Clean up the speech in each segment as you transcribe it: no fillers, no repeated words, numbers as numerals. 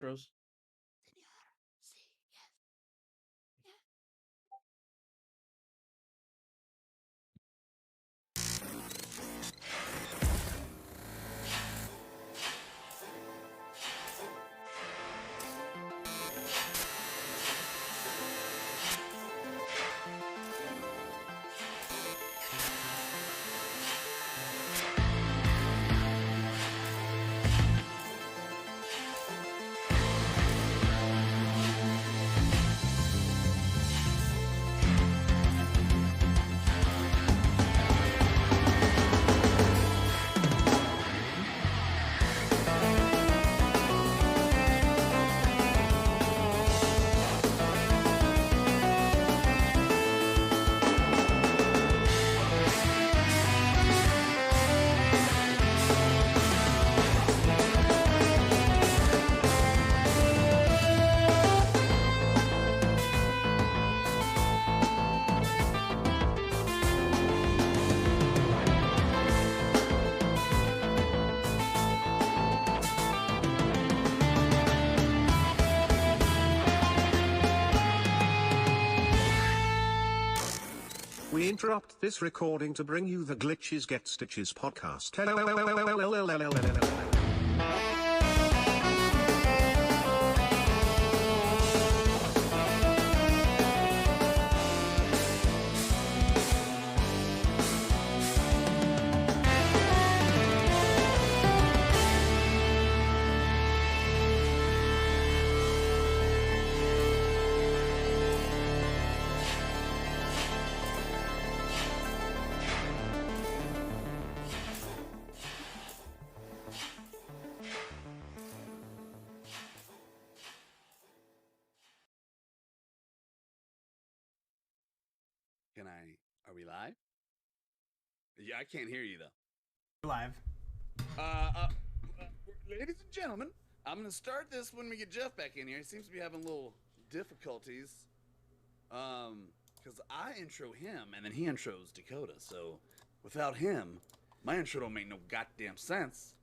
Bros. We interrupt this recording to bring you the Glitches Get Stitches podcast. Are we live? Yeah, I can't hear you though. Live. Ladies and gentlemen, I'm gonna start this when we get Jeff back in here. He seems to be having a little difficulties. Because I intro him and then he intros Dakota. So without him, my intro don't make no goddamn sense.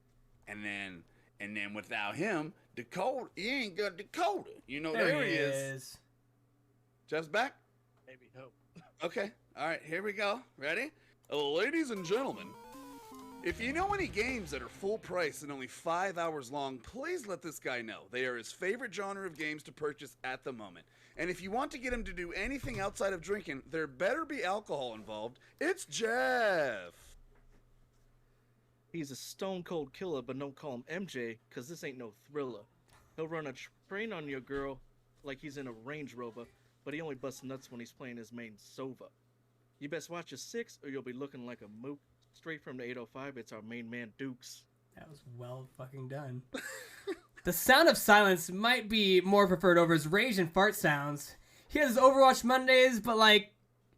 And then without him, Dakota, he ain't got Dakota. You know, there he is. Jeff's back? Maybe hope. Okay, all right, here we go. Ready? Ladies and gentlemen, if you know any games that are full price and only 5 hours long, please let this guy know. They are his favorite genre of games to purchase at the moment. And if you want to get him to do anything outside of drinking, there better be alcohol involved. It's Jeff. He's a stone cold killer, but don't call him MJ, cause this ain't no thriller. He'll run a train on your girl like he's in a Range Rover, but he only busts nuts when he's playing his main Sova. You best watch your 6 or you'll be looking like a mook. Straight from the 805, it's our main man Dukes. That was well fucking done. The sound of silence might be more preferred over his rage and fart sounds. He has Overwatch Mondays, but like,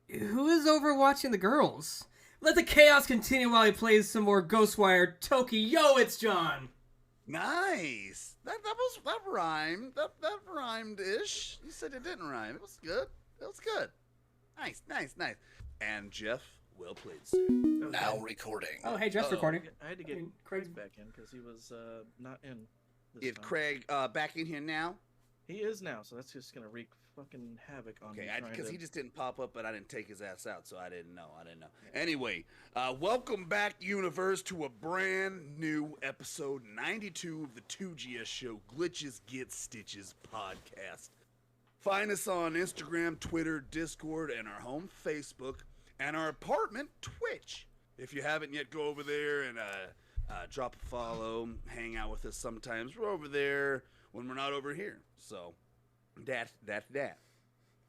who is overwatching the girls? Let the chaos continue while he plays some more Ghostwire Toki. Yo, it's John! Nice. That rhymed. That rhymed-ish. You said it didn't rhyme. It was good. It was good. Nice. And Jeff, well played, sir. Now recording. Oh, hey, Jeff's recording. I had to get Craig back in because he was not in this Is time. Craig back in here now? He is now, so that's just gonna wreak fucking havoc on me. Okay, because he just didn't pop up, but I didn't take his ass out, so I didn't know. Anyway, welcome back, universe, to a brand new episode 92 of the 2GS show, Glitches Get Stitches podcast. Find us on Instagram, Twitter, Discord, and our home Facebook, and our apartment, Twitch. If you haven't yet, go over there and drop a follow, hang out with us sometimes. We're over there when we're not over here. So, that's that.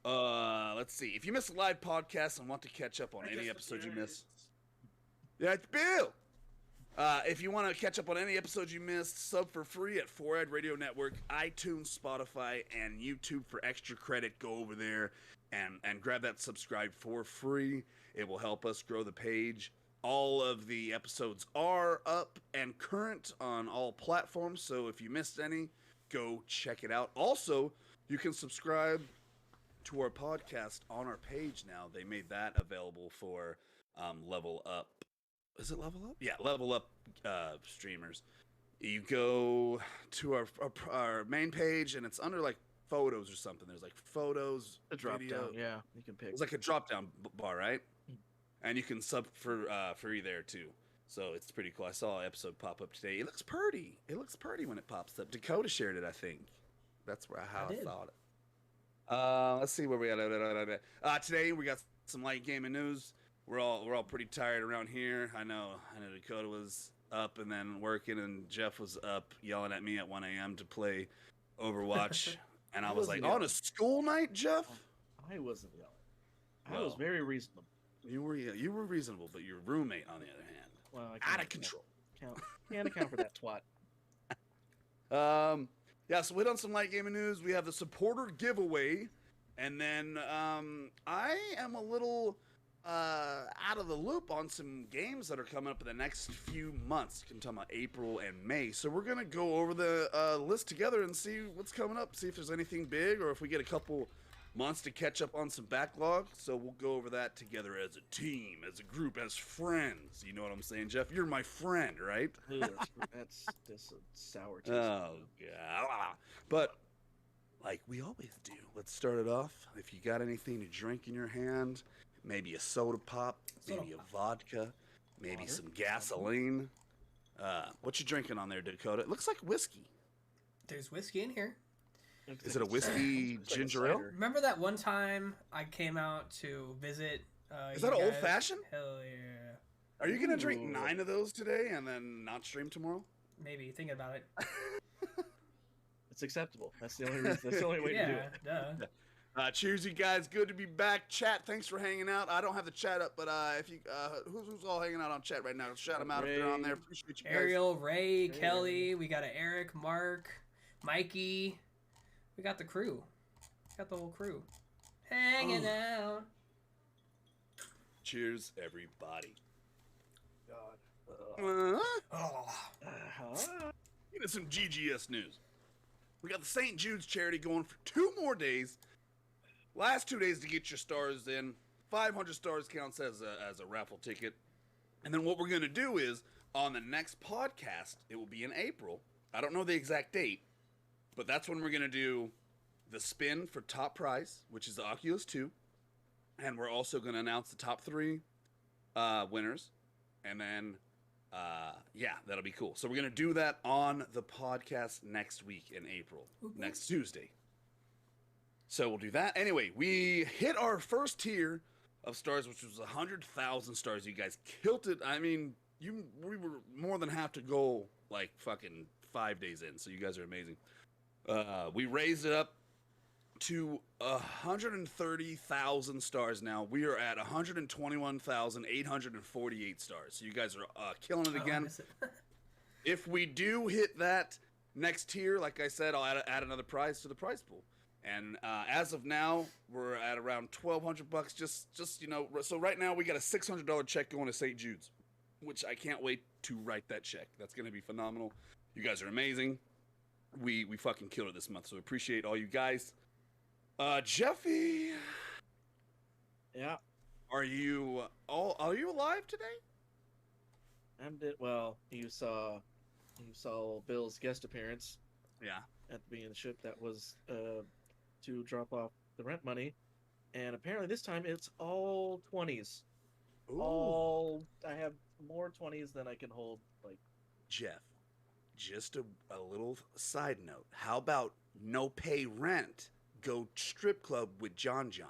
Let's see. If you missed a live podcast and want to catch up on any episode you missed, that's Bill. If you want to catch up on any episodes you missed, sub for free at 4Ed Radio Network, iTunes, Spotify, and YouTube for extra credit. Go over there and grab that subscribe for free. It will help us grow the page. All of the episodes are up and current on all platforms, so if you missed any, go check it out. Also, you can subscribe to our podcast on our page now. They made that available for Level Up. Is it Level Up? Yeah, Level Up streamers. You go to our main page, and it's under like photos or something. There's like photos, A drop video. down, yeah. You can pick. It's like a drop down bar, right? And you can sub for free there too. So it's pretty cool. I saw an episode pop up today. It looks pretty. It looks pretty when it pops up. Dakota shared it, I think. That's how I thought it. Let's see where we at. Today we got some light gaming news. We're all pretty tired around here. I know Dakota was up and then working, and Jeff was up yelling at me at 1 a.m. to play Overwatch. And I was like, on a school night, Jeff? I wasn't yelling. I was very reasonable. You were reasonable, but your roommate, on the other hand, well, out of control. Can't account for that twat. Yeah, so we hit on some light gaming news. We have the supporter giveaway, and then I am a little out of the loop on some games that are coming up in the next few months. You can talk about April and May. So we're gonna go over the list together and see what's coming up. See if there's anything big, or if we get a couple months to catch up on some backlog. So we'll go over that together as a team, as a group, as friends. You know what I'm saying, Jeff? You're my friend, right? That's a sour taste. Oh, yeah. But like we always do, let's start it off. If you got anything to drink in your hand, maybe a soda pop, maybe a vodka, maybe some gasoline. What you drinking on there, Dakota? It looks like whiskey. There's whiskey in here. Is it a whiskey ginger ale? Remember that one time I came out to visit? Is that an old fashioned? Hell yeah. Are you gonna drink 9 of those today and then not stream tomorrow? Maybe. Thinking about it. It's acceptable. That's the only reason. That's the only way to do it. Duh. Cheers, you guys. Good to be back. Chat, thanks for hanging out. I don't have the chat up, but if you who's all hanging out on chat right now? Shout them out if they're on there. Appreciate you guys. Ariel, Ray, Kelly. We got an Eric, Mark, Mikey. We got the crew. Got the whole crew hanging out. Cheers, everybody. God. Get us some GGS news. We got the St. Jude's charity going for 2 more days. Last 2 days to get your stars in. 500 stars counts as a raffle ticket. And then what we're going to do is, on the next podcast, it will be in April. I don't know the exact date, but that's when we're going to do the spin for top prize, which is the Oculus 2. And we're also going to announce the top 3 winners. And then, yeah, that'll be cool. So we're going to do that on the podcast next week in April, next Tuesday. So we'll do that. Anyway, we hit our first tier of stars, which was 100,000 stars. You guys killed it. I mean, we were more than half to goal, like fucking 5 days in. So you guys are amazing. We raised it up to 130,000 stars now. We are at 121,848 stars. So you guys are killing it again. If we do hit that next tier, like I said, I'll add another prize to the prize pool. And as of now, we're at around $1,200. Just you know, so right now we got a $600 check going to St. Jude's, which I can't wait to write that check. That's gonna be phenomenal. You guys are amazing. We fucking killed it this month, so appreciate all you guys. Jeffy. Yeah. Are you alive today? Well, you saw Bill's guest appearance. Yeah. At the beginning of the ship, that was to drop off the rent money, and apparently this time it's all 20s. Ooh. I have more 20s than I can hold. Like, Jeff, just a little side note. How about no pay rent? Go strip club with John. Do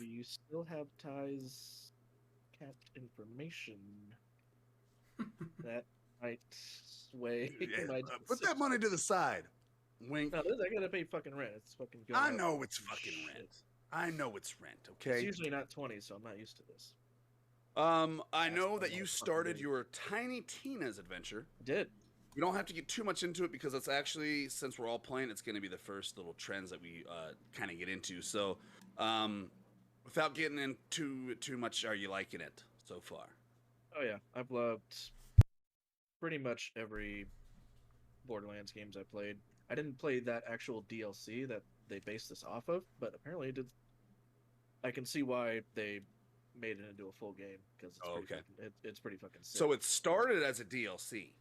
you still have Ty's cat information? That might sway. Yeah, put that money to the side. Wink. No, I gotta pay fucking rent. It's fucking good. I know it's fucking rent. I know it's rent, okay? It's usually not 20, so I'm not used to this. I know that you started your Tiny Tina's adventure. I did. We don't have to get too much into it because it's actually, since we're all playing, it's going to be the first little trends that we kind of get into. So, without getting into too much, are you liking it so far? Oh yeah, I've loved pretty much every Borderlands games I played. I didn't play that actual DLC that they based this off of, but apparently it did. I can see why they made it into a full game because it's Oh, pretty okay. it's pretty fucking sick. So it started as a DLC,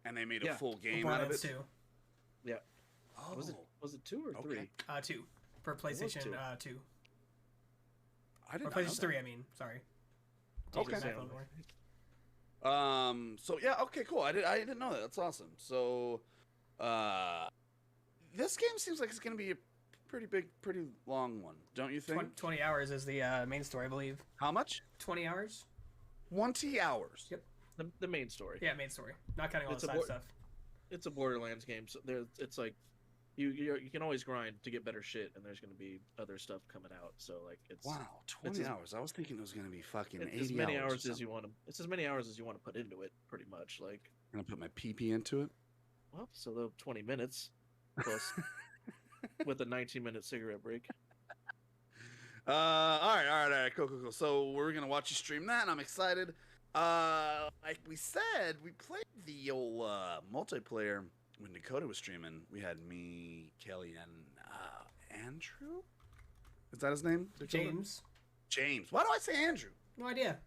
and they made a Yeah. full game out of Borderlands it. 2. yeah, Oh, was it 2 or Okay. 3? 2 for PlayStation 2. I didn't Or know PlayStation that. 3, I mean. Sorry. Okay. Take it back a little more. So yeah, okay, cool. I didn't know that. That's awesome. So, this game seems like it's gonna be a pretty long one, don't you think? 20 hours is the main story, I believe. How much? 20 hours? 20 hours. Yep. The main story. Yeah, main story. Not counting all It's the a side bo- stuff. It's a Borderlands game, so it's like you can always grind to get better shit, and there's gonna be other stuff coming out. So like it's Wow, 20 as- hours. I was thinking it was gonna be fucking it's 80 as many hours. hours as you want to. It's as many hours as you want to put into it, pretty much. Like I'm gonna put my PP into it. well, so the 20 minutes plus with a 19-minute cigarette break. All right, cool. So we're gonna watch you stream that, and I'm excited. Like we said, we played the old multiplayer when Dakota was streaming. We had me, Kelly, and Andrew. Is that his name? Dakota? James? James. Why do I say Andrew? No idea.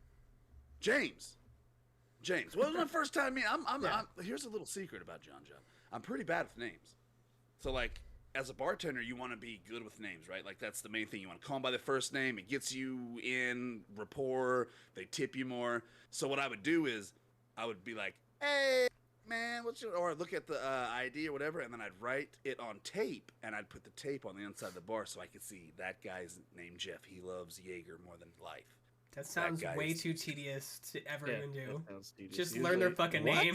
James. Well, it was my first time meeting. Yeah. Here's a little secret about John. I'm pretty bad with names. So like, as a bartender, you want to be good with names, right? Like that's the main thing. You want to call them by their first name. It gets you in rapport. They tip you more. So what I would do is, I would be like, "Hey, man, what's your?" Or I'd look at the ID or whatever, and then I'd write it on tape, and I'd put the tape on the inside of the bar so I could see that guy's named Jeff. He loves Jaeger more than life. That sounds guy's- way too tedious to ever Yeah, even do. that sounds tedious. Just learn their Usually- fucking What? name.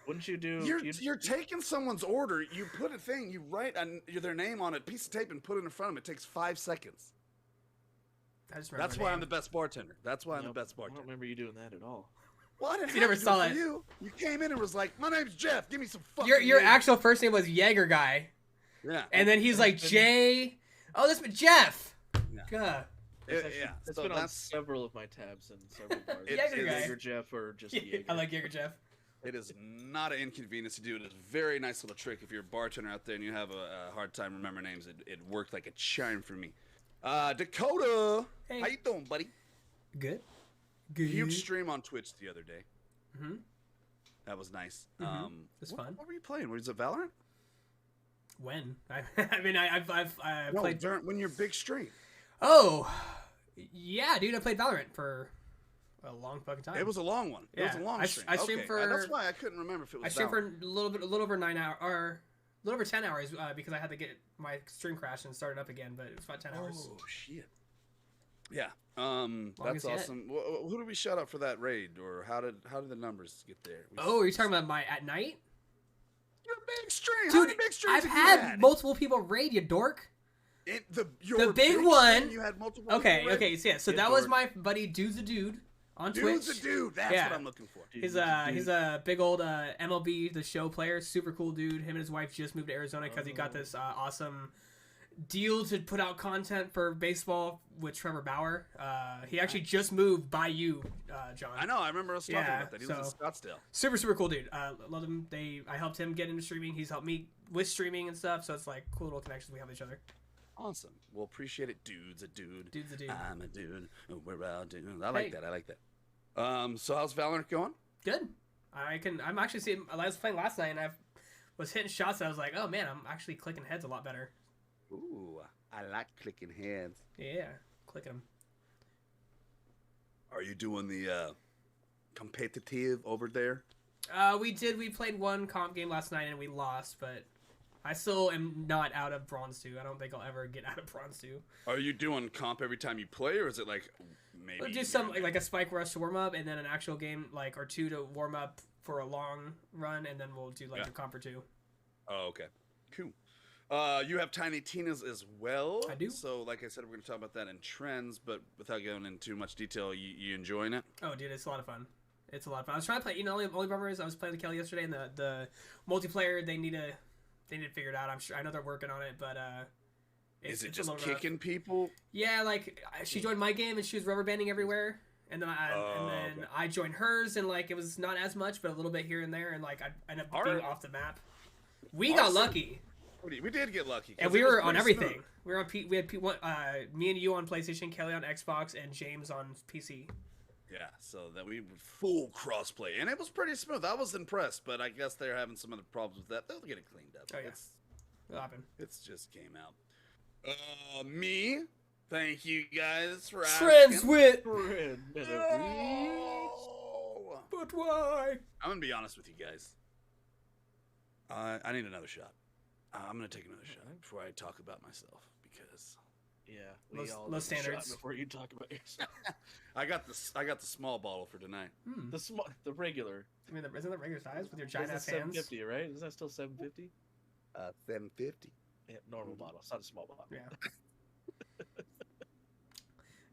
Wouldn't you do? You're taking someone's order. You put a thing. You write their name on a piece of tape and put it in front of them. It takes 5 seconds. I just remember That's their why name. I'm the best bartender. That's why I'm the Nope, best I don't bartender. remember you doing that at all. Well, I didn't You have never to do saw it for it. you. You came in and was like, "My name's Jeff. Give me some fucking." Your Jaeger." actual first name was Jaeger Guy. Yeah. And then he's like, Jay. Oh, this is Jeff. Yeah. God. Yeah. It's So been on that's several of my tabs and several bars. Jaeger guy. Jaeger Jeff or just Jaeger. I like Jaeger Jeff. it is not an inconvenience to do. It is a very nice little trick. If you're a bartender out there and you have a hard time remembering names, it worked like a charm for me. Dakota, Hey. how you doing, buddy? Good. Good. Huge stream on Twitch the other day. Mm-hmm. That was nice. It's what, fun. What were you playing? Was it Valorant? When? I mean, I've No, played. when your big stream. Oh, yeah, dude. I played Valorant for a long fucking time. It was a long one. It was Yeah, a long I stream. streamed Okay, for- that's why I couldn't remember if it was. I streamed Valorant. for a little over 9 hours, or a little over 10 hours, because I had to get my stream crashed and start it up again. But it was about 10 hours. Oh shit. Yeah. That's Longest yet. awesome. Who did we shout out for that raid, or how did the numbers get there? Oh, are you talking about my at night? Your big stream. How Dude, many big streams I've have you had multiple people raid, you dork. Your big stream, one- You had multiple. Okay, people raid? okay, so yeah, so Yeah, that was dork. my buddy Dude's a Dude on Twitch. Dude's a dude. That's Yeah. what I'm looking for. Dude, He's dude. a big old MLB The Show player, super cool dude. Him and his wife just moved to Arizona because he got this awesome deal to put out content for baseball with Trevor Bauer. He actually just moved by you, John. I know. I remember us talking Yeah, about that. He was in Scottsdale. Super cool dude. Love him. I helped him get into streaming. He's helped me with streaming and stuff. So it's like cool little connections we have with each other. Awesome. Well, appreciate it. Dude's a dude. Dude's a dude. I'm a dude. We're all dudes. I like Hey. that. I like that. So how's Valorant going? Good. I'm actually seeing. I was playing last night and I was hitting shots. And I was like, oh man, I'm actually clicking heads a lot better. Ooh, I like clicking hands. Yeah, clicking them. Are you doing the competitive over there? We played one comp game last night and we lost, but I still am not out of Bronze 2. I don't think I'll ever get out of Bronze 2. Are you doing comp every time you play, or is it like maybe We'll do some like a spike rush to warm up, and then an actual game or two to warm up for a long run, and then we'll do Yeah. a comp or two. Oh, okay, cool. You have Tiny Tina's as well. I do. So, like I said, we're going to talk about that in trends, but without going into too much detail, you enjoying it? Oh, dude, it's a lot of fun. It's a lot of fun. I was trying to play. Only bummer is I was playing with Kelly yesterday, and the multiplayer they need to figure it out. I know they're working on it, but Is it it's a just little rough. kicking people? Yeah, she joined my game and she was rubber banding everywhere, and then okay. I joined hers and it was not as much, but a little bit here and there, and I ended up being Alright. off the map. We got Awesome. lucky. We did get lucky. And we were on everything. Smooth. We were on we had me and you on PlayStation, Kelly on Xbox, and James on PC. Yeah, so that we full crossplay, and it was pretty smooth. I was impressed, but I guess they're having some other problems with that. They'll get it cleaned up. Oh yeah, it'll happen. It's just came out. Me. Thank you guys for Friends with. No! But why? I'm gonna be honest with you guys. I need another shot. I'm gonna take another shot before I talk about myself because. Yeah, low standards. Before you talk about yourself. I got the small bottle for tonight. The regular. I mean, isn't that regular size with your giant ass hands? 750, right? Isn't that still 750? 750. Yeah, normal bottle. It's not a small bottle. Yeah.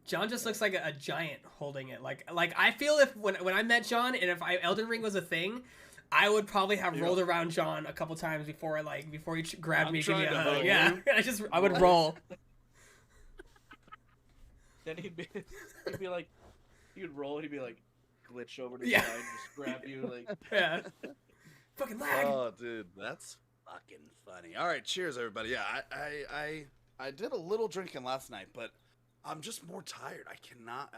John just looks like a giant holding it. Like I feel if when I met John and if Elden Ring was a thing, I would probably have rolled around John a couple times before he grabbed me and gave me a hug. Yeah, I would roll. Then he'd be like, you'd roll, and he'd be like, glitch over to the side and just grab you, like, yeah, fucking lag. Oh, dude, that's fucking funny. All right, cheers, everybody. Yeah, I did a little drinking last night, but I'm just more tired. I cannot.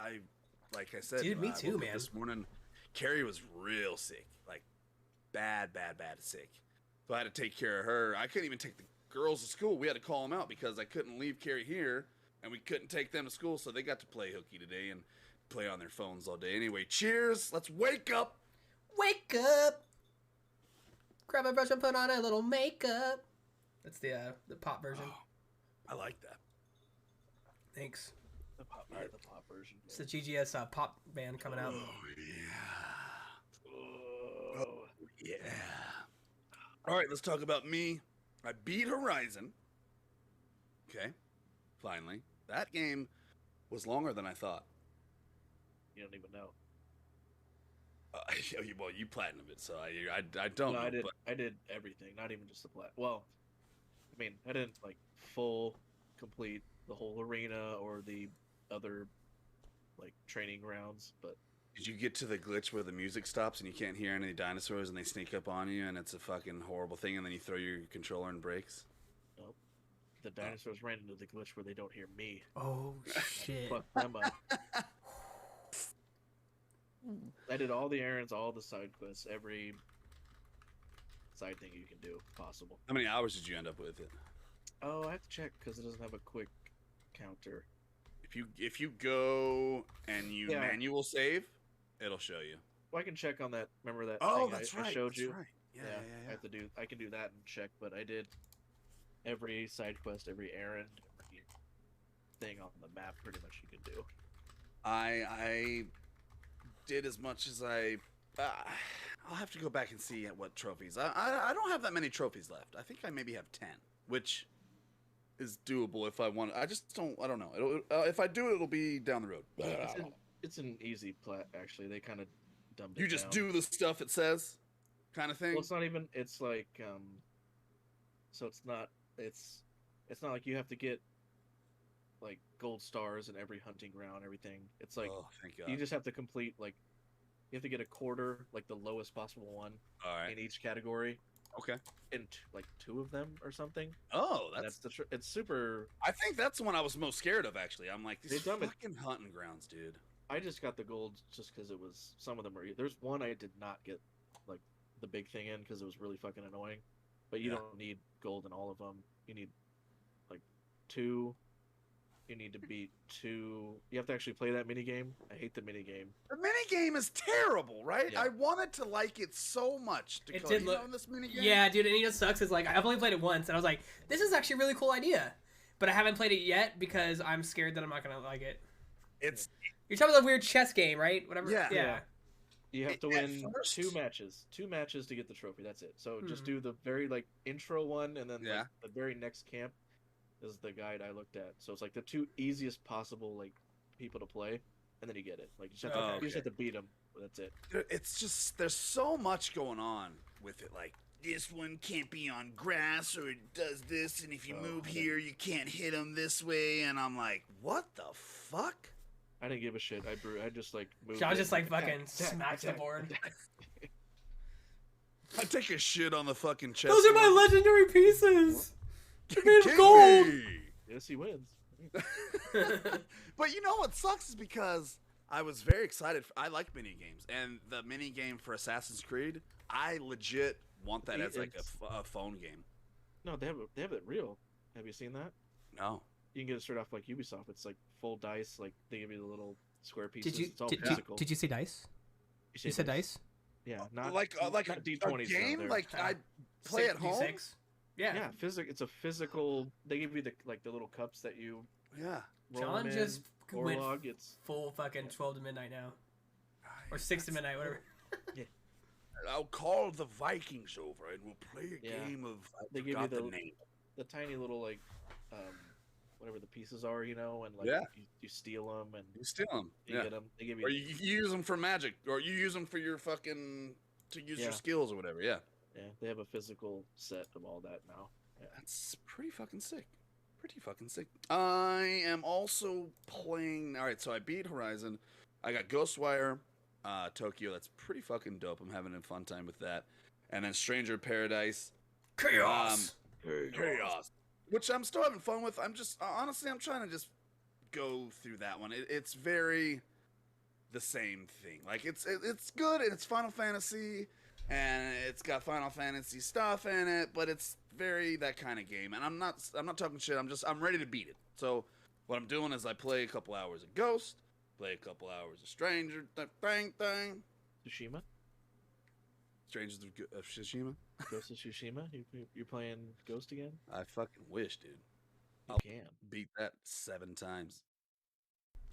Like I said, dude, me too, man. This morning, Carrie was real sick, like bad sick. So I had to take care of her. I couldn't even take the girls to school. We had to call them out because I couldn't leave Carrie here. And we couldn't take them to school, so they got to play hooky today and play on their phones all day. Anyway, cheers. Let's wake up. Wake up. Grab a brush and put on a little makeup. That's the pop version. Oh, I like that. Thanks. The pop version. It's the GGS pop band coming out. Oh, yeah. Oh, yeah. All right, let's talk about me. I beat Horizon. Okay. Finally. That game was longer than I thought. You don't even know. Well, you platinumed it, so I don't know. I did everything, not even just the plat. Well, I mean, I didn't like full complete the whole arena or the other like training rounds, but did you get to the glitch where the music stops and you can't hear any dinosaurs and they sneak up on you and it's a fucking horrible thing and then you throw your controller and breaks? Nope. The dinosaurs ran into the glitch where they don't hear me. Oh shit. Fuck them up. I did all the errands, all the side quests, every side thing you can do possible. How many hours did you end up with it? Oh, I have to check because it doesn't have a quick counter. If you go and you manual save, it'll show you. Well, I can check on that. Remember that thing I showed you? Right. Yeah. I can do that and check, but I did every side quest, every errand, every thing on the map pretty much you can do. I did as much as I'll have to go back and see what trophies. I don't have that many trophies left. I think I maybe have 10, which is doable if I want. I don't know. If I do it, it'll be down the road. It's an easy plat, actually. They kind of dumbed it You just down. do the stuff it says, kind of thing. Well, it's not even. It's like so it's not like you have to get like gold stars in every hunting ground, everything. It's like thank God. you just have to complete like you have to get a quarter, like the lowest possible one, All right. in each category. Okay. In like 2 of them or something. Oh, it's super. I think that's the one I was most scared of. Actually, I'm like these They dumb it. fucking hunting grounds, dude. I just got the gold just because it was some of them were. There's one I did not get like the big thing in because it was really fucking annoying. But you don't need gold in all of them. You need like 2. You need to beat 2. You have to actually play that mini game. I hate the mini game. The mini game is terrible, right? Yeah. I wanted to like it so much. It did look. This mini game? Yeah, dude. And it just sucks. Is like I've only played it once, and I was like, this is actually a really cool idea, but I haven't played it yet because I'm scared that I'm not gonna like it. You're talking about the weird chess game, right? Whatever. Yeah. You have to win 2 matches. 2 matches to get the trophy. That's it. So just do the very like intro one, and then like, the very next camp is the guide I looked at. So it's like the 2 easiest possible like people to play, and then you get it. Like you just have to beat them. That's it. It's just there's so much going on with it. Like this one can't be on grass, or it does this, and if you move here, you can't hit them this way. And I'm like, what the fuck? I didn't give a shit. I just like moved. John just like fucking smacks the board. I take a shit on the fucking chest. Those are my legendary pieces. made of gold. Yes, he wins. But you know what sucks is because I was very excited. I like mini games, and the mini game for Assassin's Creed, I legit want that as like a phone game. No, they have it real. Have you seen that? No. You can get it straight off like Ubisoft. It's like full dice. Like they give you the little square pieces. Did you It's all physical. did you say dice? You said dice? Yeah, not like not a D20s. game. Like I play at home. Yeah. Yeah, it's a physical. They give you the little cups that you. Yeah. John just went Orlog, it's full fucking 12 to midnight now, or 6 to midnight, whatever. I'll call the Vikings over and we'll play a game of. They give you the tiny little like, whatever the pieces are, you know, and like you steal them and you steal them. You get them. They give you. Or you use them for magic, or you use them for your fucking your skills or whatever. Yeah. Yeah, they have a physical set of all that now. Yeah. That's pretty fucking sick. I am also playing. All right, so I beat Horizon. I got Ghostwire Tokyo. That's pretty fucking dope. I'm having a fun time with that. And then Stranger of Paradise. Chaos. Chaos. Which I'm still having fun with. I'm just honestly, I'm trying to just go through that one. It's very the same thing. Like it's good and it's Final Fantasy and it's got Final Fantasy stuff in it, but it's very that kind of game. And I'm not talking shit. I'm ready to beat it. So what I'm doing is I play a couple hours of Ghost, play a couple hours of Stranger thing. Tsushima. Strangers of Tsushima. Ghost of Tsushima. You're playing Ghost again? I fucking wish, dude. You can beat that 7 times.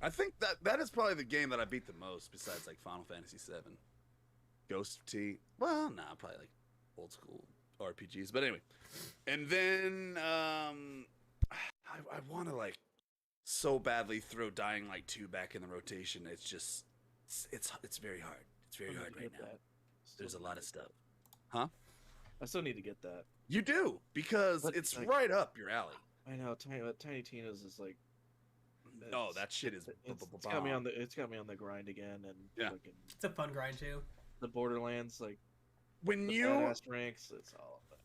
I think that is probably the game that I beat the most besides like Final Fantasy 7. Ghost of T. Well, nah, probably like old school RPGs. But anyway, and then I want to like so badly throw Dying Light 2 back in the rotation. It's just it's very hard. It's very hard right now. There's a lot of stuff. Huh? I still need to get that. You do, because it's like, right up your alley. I know. Tiny Tina's is like. Oh, that shit is. It's got me on the grind again, and fucking, it's a fun grind too. The Borderlands, like when you badass ranks, it's all of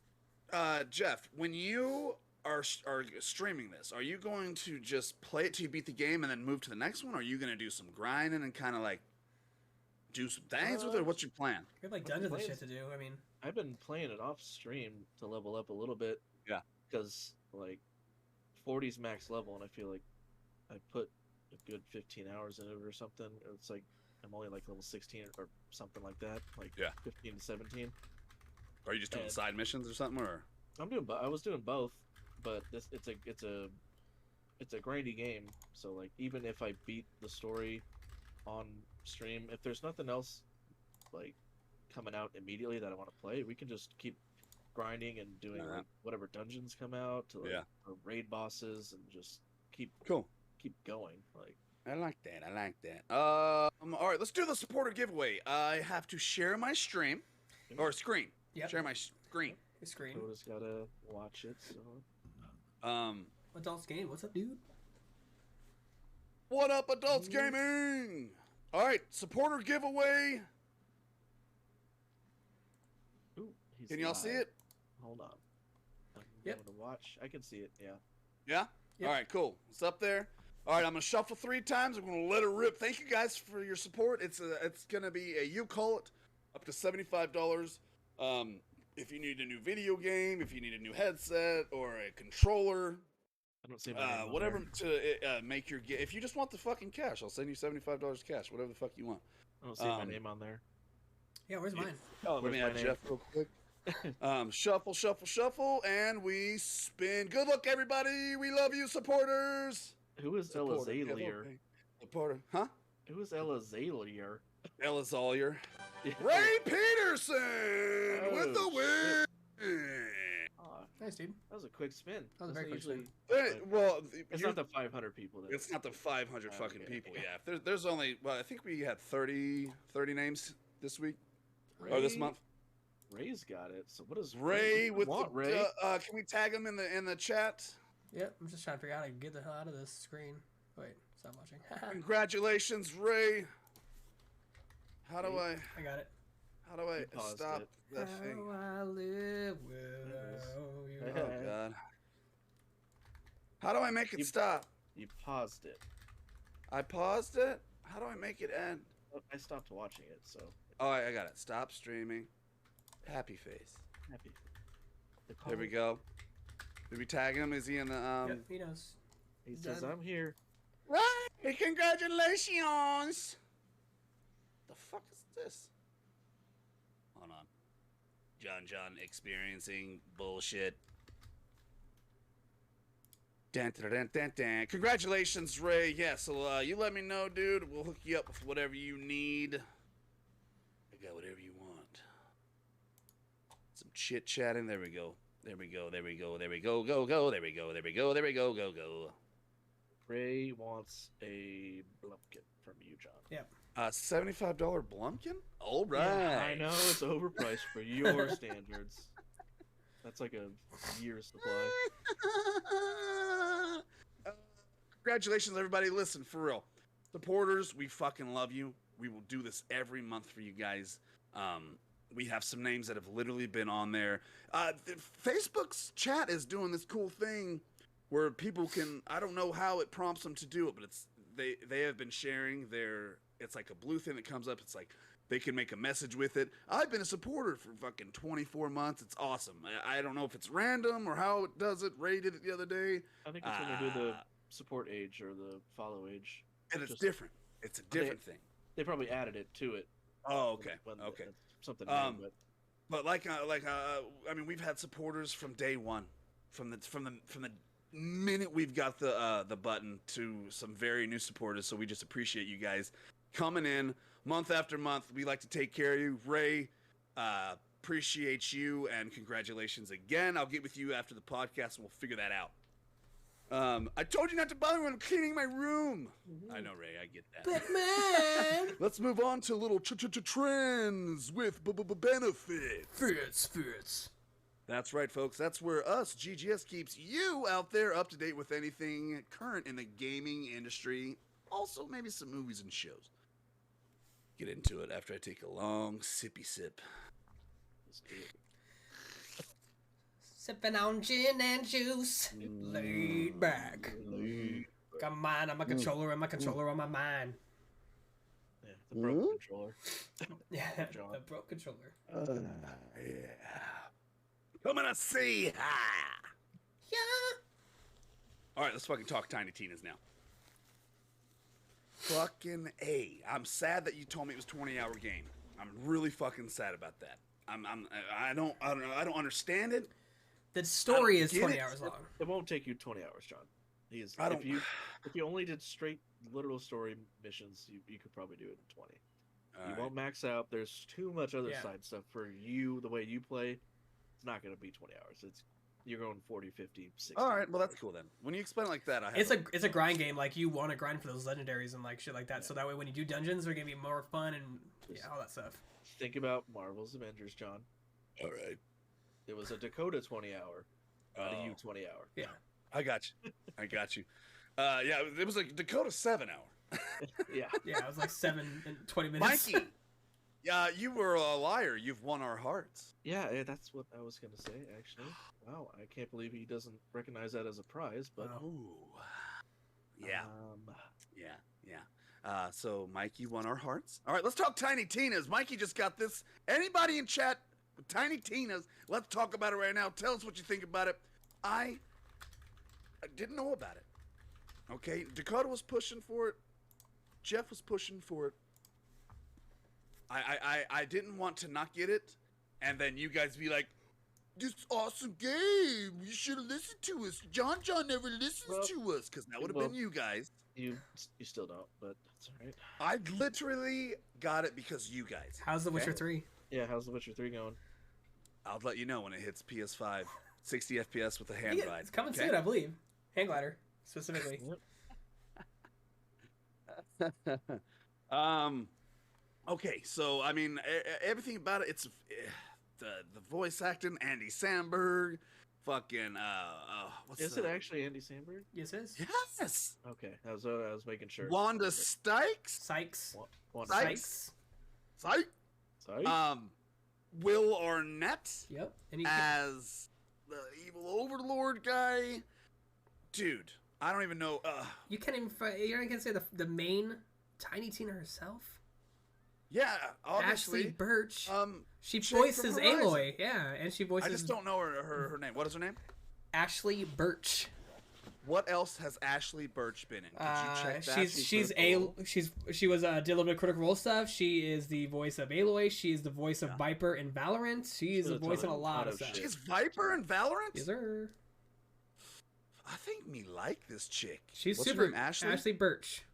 that. Jeff, when you are streaming this, are you going to just play it till you beat the game and then move to the next one, or are you going to do some grinding and kind of like do some things with it? Or what's your plan? You have like dungeons and shit to do. I mean, I've been playing it off stream to level up a little bit. Yeah. Because like 40's max level, and I feel like I put a good 15 hours in it or something. It's like I'm only like level 16 or something like that. Like 15 to 17. Are you just doing side missions or something, or? I was doing both, but it's a grindy game. So like even if I beat the story on stream, if there's nothing else like coming out immediately that I want to play, we can just keep grinding and doing like whatever dungeons come out to like or raid bosses and just keep going. Like I like that. All right, let's do the supporter giveaway. I have to share my stream or screen. Yep. Share my screen. The screen. So just gotta watch it. So Adults Game. What's up, dude? What up, Adults Gaming? All right, supporter giveaway. Ooh, can y'all see it? Hold on. I'm going to watch. I can see it. Yeah. Yeah. Yep. All right, cool. It's up there. All right, I'm gonna shuffle 3 times. I'm gonna let it rip. Thank you guys for your support. It's gonna be a you call it up to $75. If you need a new video game, if you need a new headset or a controller, I don't see my name whatever to make your if you just want the fucking cash, I'll send you $75 cash, whatever the fuck you want. I don't see my name on there. Yeah, where's mine? Oh, let me add Jeff real quick. Shuffle, and we spin. Good luck, everybody. We love you, supporters. Who is Elazalier? Supporter, huh? Who is Elazalier? Elazalier. Ray Peterson with the win. Nice, dude. That was a quick spin. That was a very quick spin. Well, it's not the 500 people. It's not the 500 fucking people. Yeah, there's only. Well, I think we had 30 names this week or this month. Ray's got it. So what does Ray with the Ray? Can we tag him in the chat? Yep, I'm just trying to figure out how to get the hell out of this screen. Wait, stop watching. Congratulations, Ray. How do I got it. How do I stop that thing? How I live without you. Oh God. How do I make it You- stop? You paused it. I paused it? How do I make it end? Oh, I stopped watching it, so Oh, I got it. Stop streaming. Happy face. happy. There we go. Did we tag him? Is he in the Yep, he knows. He says, Done. "I'm here." Hey, congratulations! The fuck is this? Hold on. John experiencing bullshit. Dan, dan, dan, dan, dan. Congratulations, Ray. Yeah, so you let me know, dude. We'll hook you up with whatever you need. I got whatever you want. Some chit chatting. There we go. There we go. There we go. There we go. Go go. There we go. There we go. There we go. Go go. Ray wants a blumpkin from you, John. Yep. $75 Blumpkin? All right. Yeah, I know it's overpriced for your standards. That's like a year's supply. Congratulations, everybody. Listen, for real. Supporters, we fucking love you. We will do this every month for you guys. We have some names that have literally been on there. Facebook's chat is doing this cool thing where people can, I don't know how it prompts them to do it, but it's they have been sharing their, it's like a blue thing that comes up. It's like they can make a message with it. I've been a supporter for fucking 24 months. It's awesome. I don't know if it's random or how it does it. Ray did it the other day. I think it's when they do the support age or the follow age. And it's Just- different. It's a different thing. They probably added it to it. Oh, okay. when Okay. it's something Um, new, but But I mean, we've had supporters from day one, from the minute we've got the button to some very new supporters. So we just appreciate you guys coming in month after month. We like to take care of you, Ray. Appreciate you and congratulations again. I'll get with you after the podcast and we'll figure that out. I told you not to bother when I'm cleaning my room. I know, Ray. I get that. Batman! Let's move on to little trends with benefits. Fits. That's right, folks. That's where us, GGS, keeps you out there up to date with anything current in the gaming industry. Also, maybe some movies and shows. Get into it after I take a long sippy sip. it's good. Sipping on gin and juice. Laid back. Got mine on my controller and my controller on my mind. Yeah, the broken controller. Yeah, John. the broke controller. Yeah. Coming to see. Yeah. All right, let's fucking talk Tiny Tina's now. Fucking A. I'm sad that you told me it was a 20-hour game. I'm really fucking sad about that. I don't understand it. The story is get 20 it. hours long. It won't take you 20 hours, John. I don't- If you only did straight literal story missions, you could probably do it in 20. You won't max out. There's too much other Yeah. side stuff for you. The way you play, it's not going to be 20 hours. You're going 40, 50, 60. All right, well that's cool then. When you explain it like that, I have It's a grind game. Like you want to grind for those legendaries and like shit like that. So that way when you do dungeons, they're gonna be more fun and all that stuff. Think about Marvel's Avengers, John. all right. It was a Dakota 20 hour, not a Oh. you 20 hour. Yeah. I got you. Yeah, it was like Dakota 7-hour. Yeah. Yeah, it was like 7 and 20 minutes. Mikey, yeah, you were a liar. You've won our hearts. Yeah, that's what I was going to say, actually. Wow, I can't believe he doesn't recognize that as a prize, but... Wow. Ooh. Yeah, Um, yeah. So Mikey won our hearts. All right, let's talk Tiny Tina's. Mikey just got this. Anybody in chat with Tiny Tina's? Let's talk about it right now. Tell us what you think about it. I didn't know about it. Okay, Dakota was pushing for it. Jeff was pushing for it. I didn't want to not get it, and then you guys be like, "This awesome game! You should have listened to us. John never listens Well, to us," because that would have well- been you guys. you still don't, but that's all right. I literally got it because you guys. How's The Witcher Okay. 3? Yeah, how's The Witcher 3 going? I'll let you know when it hits PS5, 60 FPS with a hand Yeah, ride. it's coming okay? soon, I believe. Hang glider, specifically. Okay, so I mean, everything about it. It's the voice acting, Andy Samberg, fucking what's Is it actually Andy Samberg? Yes, it is. Yes, Okay, I was making sure. Wanda Sykes. Sykes. Sykes. Sykes. Sykes. Sorry? Will Arnett Yep. And he, as the evil overlord guy. dude, I don't even know. You can't even. You're not gonna say the main Tiny Tina herself. Yeah, obviously. Ashley Birch. She chick voices from Horizon. Aloy. Yeah, and she voices. I just don't know her name. What is her name? Ashley Birch. What else has Ashley Birch been in? Could you check that? She was did a little bit of Critical Role stuff. She is the voice of Aloy. She is the voice of Viper in Valorant. She is the voice in a lot of stuff. She's Viper in Valorant? Yes, sir. I think me like this chick. She's What's super. her name? Ashley Birch.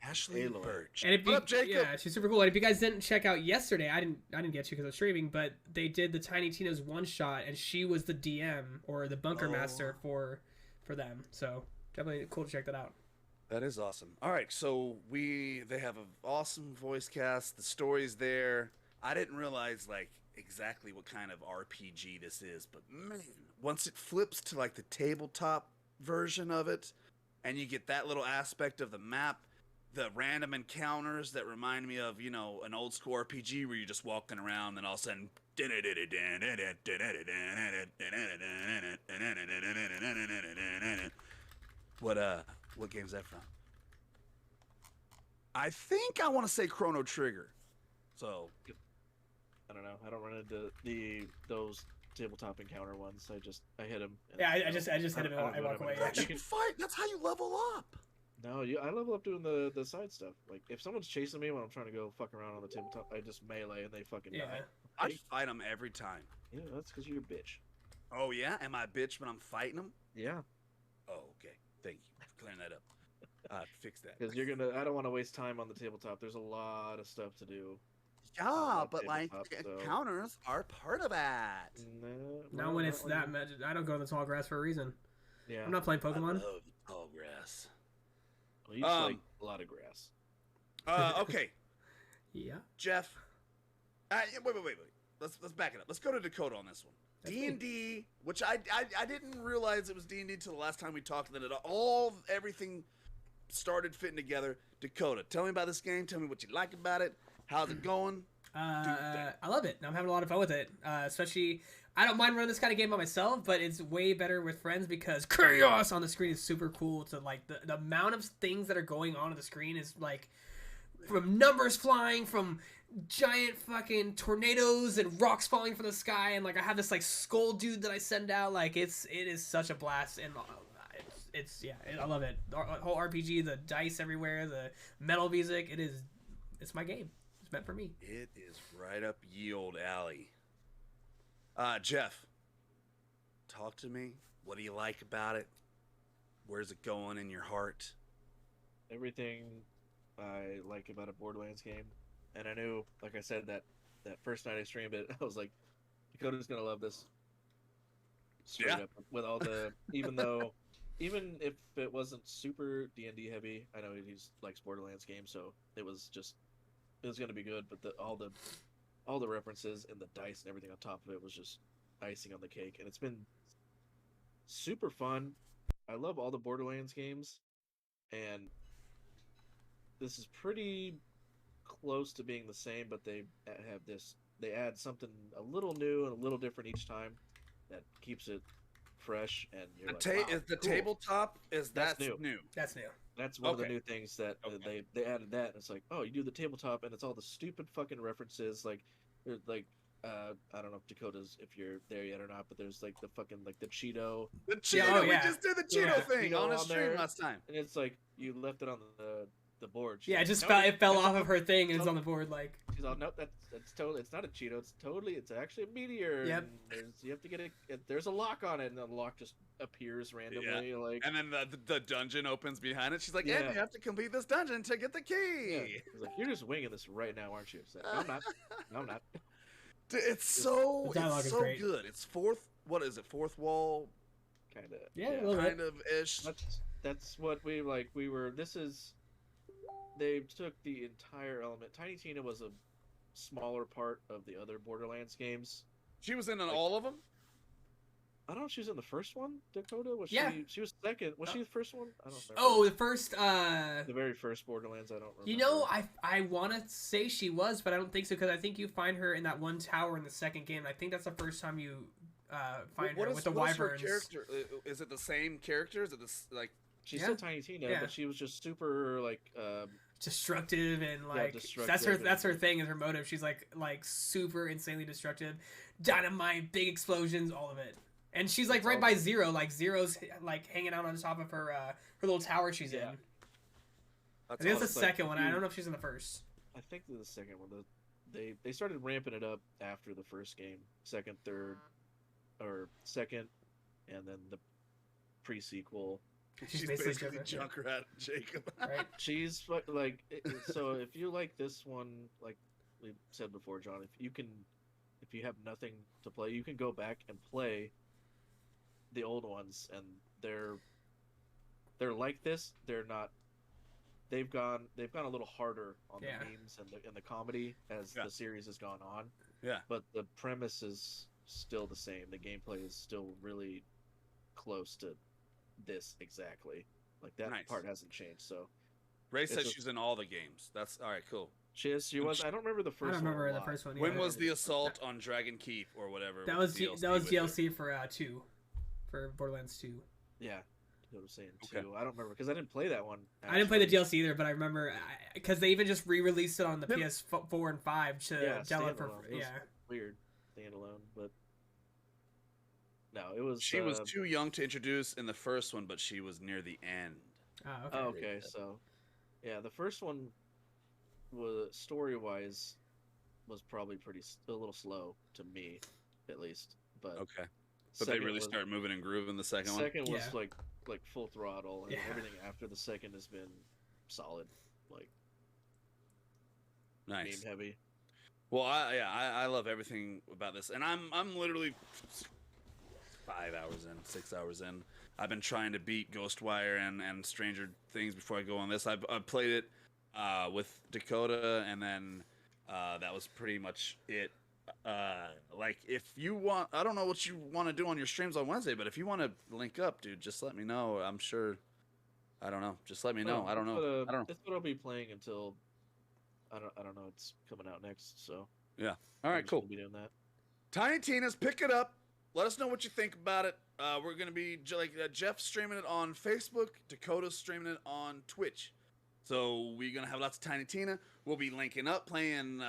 Ashley Birch. And if you, what up, Jacob? Yeah, she's super cool. And if you guys didn't check out yesterday, I didn't get you because I was streaming, but they did the Tiny Tina's one shot, and she was the DM or the bunker master for them. So definitely cool to check that out. That is awesome. All right, so they have an awesome voice cast. The story's there. I didn't realize like exactly what kind of RPG this is, but man, once it flips to like the tabletop version of it, and you get that little aspect of the map, the random encounters that remind me of, an old school RPG where you're just walking around and all of a sudden what game's that from? I think I want to say Chrono Trigger. So I don't know. I don't run into those tabletop encounter ones. I hit him. Yeah, I just hit him and I walk away. That's fight. That's how you level up. No, I level up doing the side stuff. Like if someone's chasing me when I'm trying to go fuck around on the tabletop, I just melee and they fucking die. I fight them every time. Yeah, that's because you're a bitch. Oh yeah, am I a bitch when I'm fighting them? Yeah. Oh okay. Thank you for clearing that up. Fix that. Because I don't want to waste time on the tabletop. There's a lot of stuff to do. Yeah, but like encounters are part of that. Not when it's that much. I don't go in the tall grass for a reason. Yeah. I'm not playing Pokemon. I love tall grass. Well, you just like a lot of grass. Okay. Yeah. Jeff. Wait. Let's back it up. Let's go to Dakota on this one. D&D, which I didn't realize it was D&D till the last time we talked. That everything started fitting together. Dakota, tell me about this game. Tell me what you like about it. How's it going? I love it. I'm having a lot of fun with it. Especially, I don't mind running this kind of game by myself, but it's way better with friends because chaos on the screen is super cool. To like the amount of things that are going on the screen is like from numbers flying, from giant fucking tornadoes and rocks falling from the sky, and like I have this like skull dude that I send out. Like it is such a blast, and I love it. The whole RPG, the dice everywhere, the metal music. It's my game. It's meant for me. It is right up ye old alley. Jeff, talk to me. What do you like about it? Where's it going in your heart? Everything I like about a Borderlands game. And I knew, like I said, that first night I streamed it, I was like, Dakota's gonna love this. Straight up. With all the, even if it wasn't super D&D heavy, I know he likes Borderlands games, so it was gonna be good. But all the references and the dice and everything on top of it was just icing on the cake, and it's been super fun. I love all the Borderlands games, and this is pretty close to being the same, but they add something a little new and a little different each time that keeps it fresh. And you're like, wow, the cool. Tabletop that's new. That's new. That's one of the new things that they added that, and it's like, oh, you do the tabletop and it's all the stupid fucking references like I don't know if Dakota's if you're there yet or not, but there's like the fucking like the Cheeto. The Cheeto, we just did the Cheeto thing on a stream there, last time. And it's like you left it on the board. She's Yeah, like, it just no, it fell off of her thing and it's on the board like. She's all, nope, that's totally. It's not a Cheeto. It's actually a meteor. Yep. And you have to get it. There's a lock on it, and the lock just appears randomly. Like, and then the dungeon opens behind it. She's like, "Yeah, you have to complete this dungeon to get the key." Yeah. He's like, "You're just winging this right now, aren't you?" It's like, "No, I'm not. No, I'm not." Dude, it's so great. good. It's fourth wall, Kind of. Yeah, kind of ish. That's what we like. We were. This is. They took the entire element. Tiny Tina was a smaller part of the other Borderlands games. She was in all of them. I don't know if she was in the first one, Dakota. Was she was second. Was she the first one? I don't remember. Oh, the first the very first Borderlands, I don't remember. You know, I want to say she was, but I don't think so because I think you find her in that one tower in the second game. I think that's the first time you find What her is, with the what is her wyverns. character? Is it the same character? Is it this like? She's Yeah. still Tiny Tina, Yeah. but she was just super like Destructive and like destructive that's her and- thing is her motive. She's like super insanely destructive, dynamite, big explosions, all of it. And she's like It's right all by good. Zero. Like Zero's like hanging out on top of her little tower she's Yeah. in. I That's think that's the awesome. Like, second one. I you- don't know if she's in the first. I think the second one. They started ramping it up after the first game, second, third, or second, and then the pre-sequel. She's basically basically Junkrat Jacob. Right? She's like so. If you like this one, like we said before, John, if you have nothing to play, you can go back and play the old ones, and they're like this. They're not. They've gone a little harder on Yeah. the memes and the comedy as Yeah. the series has gone on. Yeah. But the premise is still the same. The gameplay is still really close to this exactly. Like that Nice. part hasn't changed. So Ray says a- she's in all the games. That's all right. Cool. she was. I don't remember the I first. don't remember one a the lot. first one. When either. was the assault on Dragon Keep or whatever? That with was DLC that was with it? DLC for 2, for Borderlands 2. Yeah, what I'm saying Okay. too. I don't remember because I didn't play that one. I didn't play the actually. DLC either, but I remember because they even just re-released it on the Yep. PS4 and 5 to Yeah, download for standalone. It was yeah. weird standalone, but no, it was. She was too young to introduce in the first one, but she was near the end. Oh, okay. Oh, okay, so yeah, the first one was story-wise was probably a little slow to me, at least. But Okay. But they second really was- start moving and grooving the second one. Second was Yeah. like full throttle, and Yeah. everything after the second has been solid, like Nice. meme heavy. Well, I love everything about this, and I'm literally 5 hours in, 6 hours in. I've been trying to beat Ghostwire and Stranger Things before I go on this. I've played it with Dakota, and then that was pretty much it. Like if you want, I don't know what you want to do on your streams on Wednesday, but if you want to link up, dude, just let me know. I'm sure. I don't know. Just let me know. Well, I don't know. I don't know. That's what I'll be playing until I don't know. It's coming out next, so All I'm right, just cool. gonna Be doing that. Tiny Tina's, pick it up. Let us know what you think about it. We're gonna be Jeff's streaming it on Facebook. Dakota's streaming it on Twitch. So we're gonna have lots of Tiny Tina. We'll be linking up, playing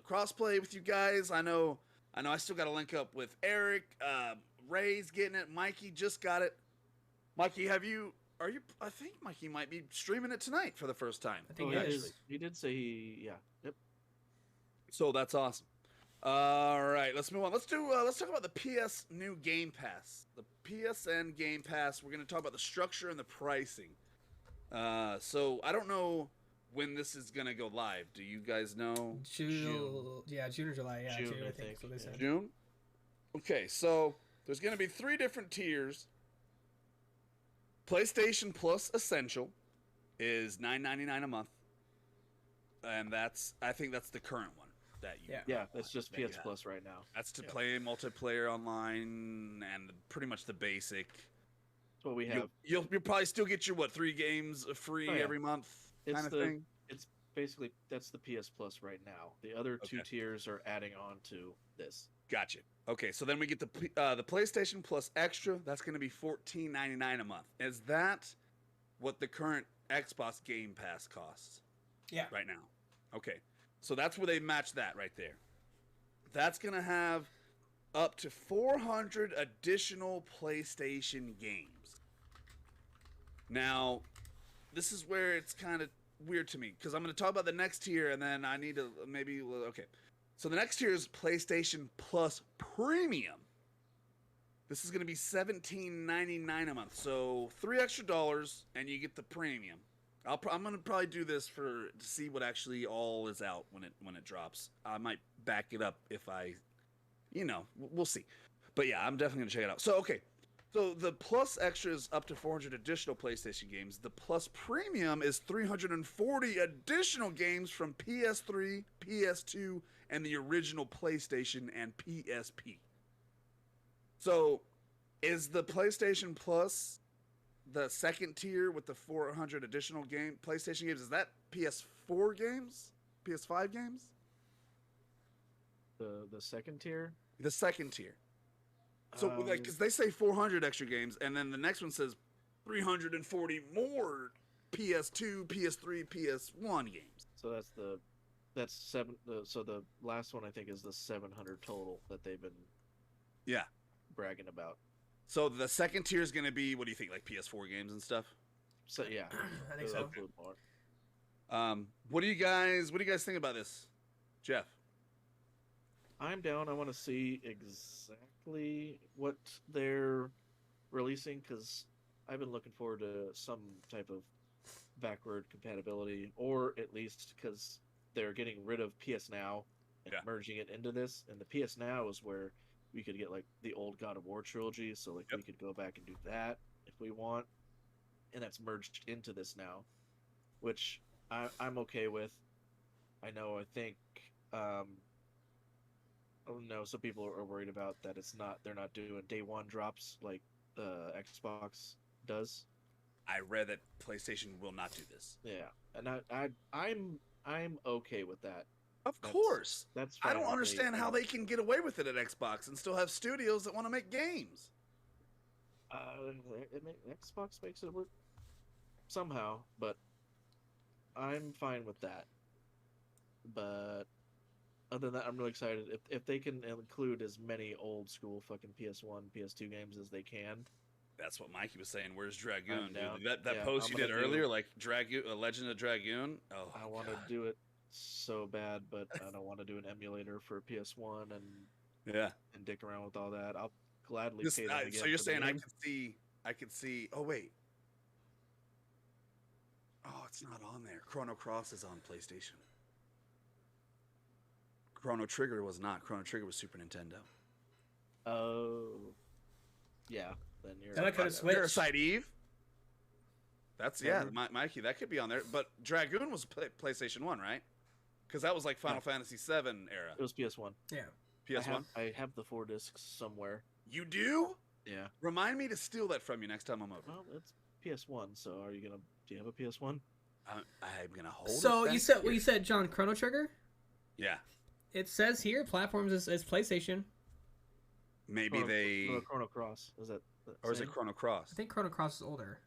crossplay with you guys. I know. I still got to link up with Eric. Ray's getting it. Mikey just got it. Mikey, are you? I think Mikey might be streaming it tonight for the first time. I think Oh, he he, is. is, he did say yeah. Yep. So that's awesome. All right, let's move on. Let's talk about the PS new Game Pass. The PSN Game Pass. We're going to talk about the structure and the pricing. So I don't know when this is going to go live. Do you guys know? June or July. Yeah, June, June, I I think think, is what they yeah. said. June? Okay, so there's going to be 3 different tiers. PlayStation Plus Essential is $9.99 a month. And I think that's the current one that you Yeah, that's just that you PS have. Plus right now. That's to Yeah. play multiplayer online and pretty much the basic. That's what we have. You'll probably still get your 3 games free Oh, yeah. every month It's kind of the- thing. It's basically that's the PS Plus right now. The other two Okay. tiers are adding on to this. Gotcha. Okay, so then we get the PlayStation Plus Extra. That's going to be $14.99 a month. Is that what the current Xbox Game Pass costs? Yeah. Right now. Okay, so that's where they match that right there. That's going to have up to 400 additional PlayStation games. Now, this is where it's kind of weird to me because I'm going to talk about the next tier and then I need to maybe okay. So the next tier is PlayStation Plus Premium. This is going to be $17.99 a month. So $3 extra and you get the premium. I'm going to probably do this to see what actually all is out when it drops. I might back it up if I, we'll see. But yeah, I'm definitely going to check it out. So okay. So the Plus Extra is up to 400 additional PlayStation games. The Plus Premium is 340 additional games from PS3, PS2, and the original PlayStation and PSP. So, is the PlayStation Plus the second tier with the 400 additional PlayStation games? Is that PS4 games? PS5 games? The second tier. The second tier. So, like, because they say 400 extra games, and then the next one says 340 more PS2, PS3, PS1 games. So that's seven. So the last one I think is the 700 total that they've been bragging about. So the second tier is going to be, what do you think, like PS4 games and stuff? So yeah, I think so. What do you guys think about this, Jeff? I'm down. I want to see exactly what they're releasing because I've been looking forward to some type of backward compatibility, or at least because they're getting rid of PS Now and merging it into this. And the PS Now is where we could get like the old God of War trilogy, so like we could go back and do that if we want, and that's merged into this now, which I'm okay with. I think oh no, some people are worried about that they're not doing day one drops like Xbox does. I read that PlayStation will not do this. Yeah, and I'm okay with that. Of course. That's I fine don't if understand how they can get away with it at Xbox and still have studios that want to make games. Xbox makes it work somehow, but I'm fine with that. But other than that, I'm really excited if they can include as many old school fucking PS1, PS2 games as they can. That's what Mikey was saying. Where's Dragoon? Dude? That Yeah, post you did earlier, do, like Dragoon, Legend of Dragoon. Oh, I want to do it so bad, but I don't want to do an emulator for PS1 and dick around with all that. I'll gladly pay them again. So you're for the saying game. I could see. Oh wait. Oh, it's not on there. Chrono Cross is on PlayStation. Chrono Trigger was not. Chrono Trigger was Super Nintendo. Oh, yeah. Then you're. Then I could have switched. Parasite Eve. That's Mikey. That could be on there. But Dragoon was PlayStation 1, right? Because that was like Final Fantasy 7 era. It was PS1. Yeah. PS1. I have the 4 discs somewhere. You do? Yeah. Remind me to steal that from you next time I'm over. Well, it's PS1. So do you have a PS1? I'm gonna hold it. So you said John, Chrono Trigger? Yeah. It says here platforms is PlayStation. Maybe Chrono Cross is that? Or is it Chrono Cross? I think Chrono Cross is older.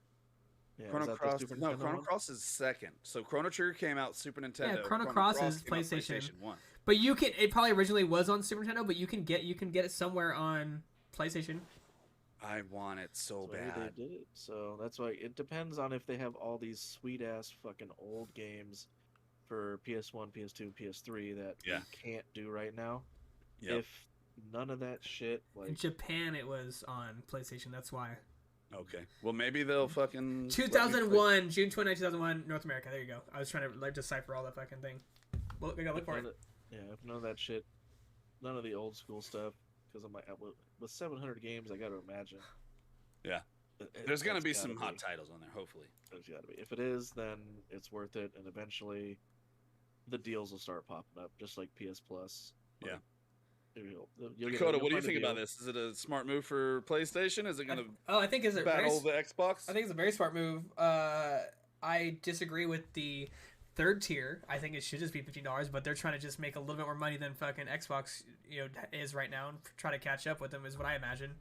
Yeah, Chrono Cross is second. So Chrono Trigger came out Super Nintendo. Yeah, Chrono Cross is came out PlayStation 1. But it probably originally was on Super Nintendo, but you can get it somewhere on PlayStation. I want it so bad. They did it. So that's why it depends on if they have all these sweet ass fucking old games for PS1, PS2, PS3 that we can't do right now. Yep. If none of that shit, like in Japan, it was on PlayStation. That's why. Okay. Well, maybe they'll fucking 2001, June 29, 2001, North America. There you go. I was trying to decipher all that fucking thing. Well, I gotta look for it. Yeah, if none of that shit, none of the old school stuff, because I'm like, with 700 games, I got to imagine. Yeah. There's gonna be some hot titles on there, hopefully. There's got to be. If it is, then it's worth it, and eventually, the deals will start popping up, just like PS Plus. Yeah. Dakota, what do you think about this? Is it a smart move for PlayStation? Is it going to I think it's battle the Xbox? I think it's a very smart move. I disagree with the third tier. I think it should just be $15, but they're trying to just make a little bit more money than fucking Xbox is right now and try to catch up with them is what I imagine.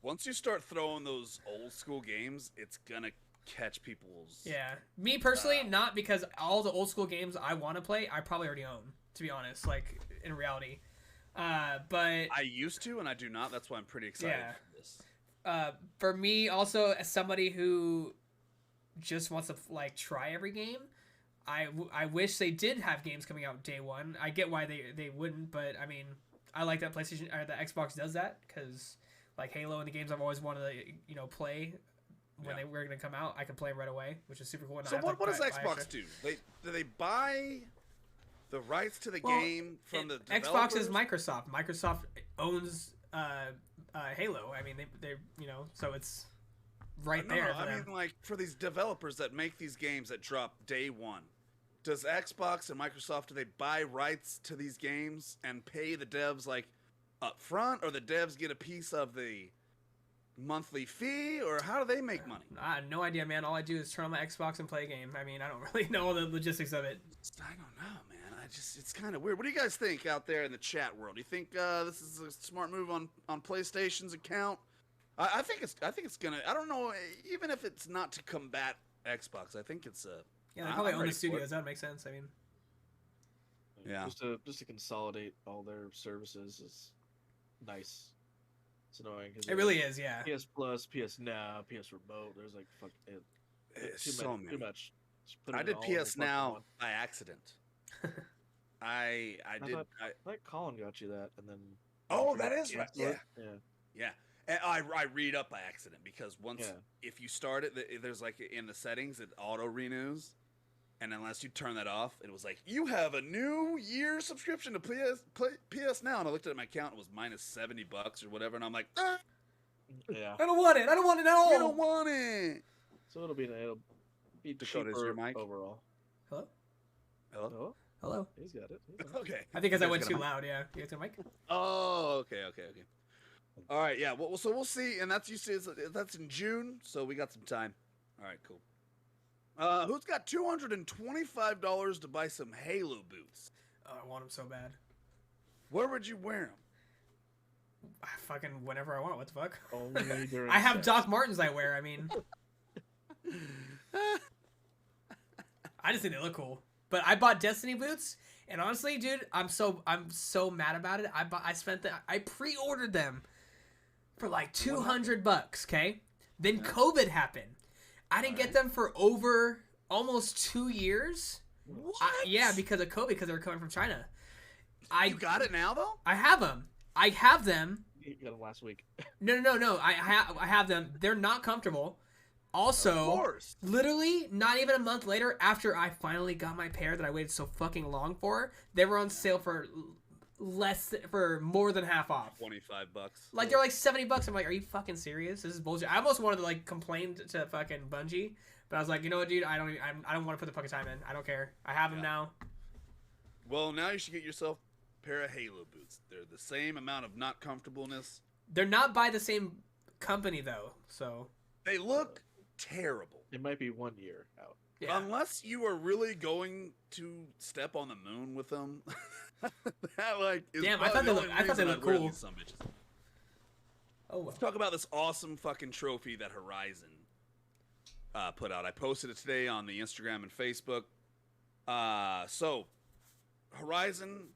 Once you start throwing those old school games, it's gonna catch people's. Yeah, me personally, not because all the old school games I want to play, I probably already own. To be honest, like in reality. But I used to, and I do not. That's why I'm pretty excited for this. For me, also as somebody who just wants to like try every game, I wish they did have games coming out day one. I get why they wouldn't, but I mean, I like that PlayStation or the Xbox does that because like Halo and the games I've always wanted to play when they were going to come out, I can play them right away, which is super cool. So what does Xbox do? Do they buy the rights to the game from the developers? Xbox is Microsoft. Microsoft owns Halo. I mean, they so it's right there. I mean, like for these developers that make these games that drop day one, does Xbox and Microsoft, do they buy rights to these games and pay the devs like up front, or the devs get a piece of the monthly fee, or how do they make money? I have no idea, man. All I do is turn on my Xbox and play a game. I mean, I don't really know all the logistics of it. I don't know, man. it's kind of weird. What do you guys think out there in the chat world? Do you think this is a smart move on PlayStation's account? I think it's gonna. I don't know. Even if it's not to combat Xbox, I think it's a. Yeah, they probably own the studios. That makes sense. I mean, yeah, just to consolidate all their services is nice. It's annoying. It really is. Yeah. PS Plus, PS Now, PS Remote. There's like fuck it. Too much. I did PS Now by accident. I thought Colin got you that, and then. Oh, that is right. Yeah. Yeah. And I read up by accident because if you start it, there's like in the settings it auto renews, and unless you turn that off, it was like you have a new year subscription to PS Now, and I looked at my account, it was minus $70 or whatever, and I'm like, yeah, I don't want it. I don't want it at all. You don't want it. So it'll be Dakota, is your mic overall. Hello. Hello. Hello. He's got it. Okay. I think because I went too loud. Yeah. You guys got a mic? Oh, okay. All right, yeah. Well, so we'll see, and that's that's in June, so we got some time. All right, cool. Who's got $225 to buy some Halo boots? Oh, I want them so bad. Where would you wear them? Fucking whenever I want. What the fuck? Only during I have sex. Doc Martens I wear. I mean, I just think they look cool. But I bought Destiny boots, and honestly, dude, I'm so mad about it. I pre-ordered them for like $200. Okay, then COVID happened. I didn't get them for over almost 2 yees. What? Yeah, because of COVID, because they were coming from China. You got it now though? I have them. I have them. You got them last week. No. I have them. They're not comfortable. Also, of course. Literally, not even a month later, after I finally got my pair that I waited so fucking long for, they were on sale for more than half off. $25. Like they're like $70. I'm like, are you fucking serious? This is bullshit. I almost wanted to like complain to fucking Bungie, but I was like, you know what, dude? I don't want to put the fucking time in. I don't care. I have them now. Well, now you should get yourself a pair of Halo boots. They're the same amount of not comfortableness. They're not by the same company though, so they look terrible. It might be 1 year out. yeah. Unless you are really going to step on the moon with them. That like is Damn, I thought they looked cool. Oh well. Let's talk about this awesome fucking trophy that Horizon put out. I posted it today on the Instagram and Facebook. So Horizon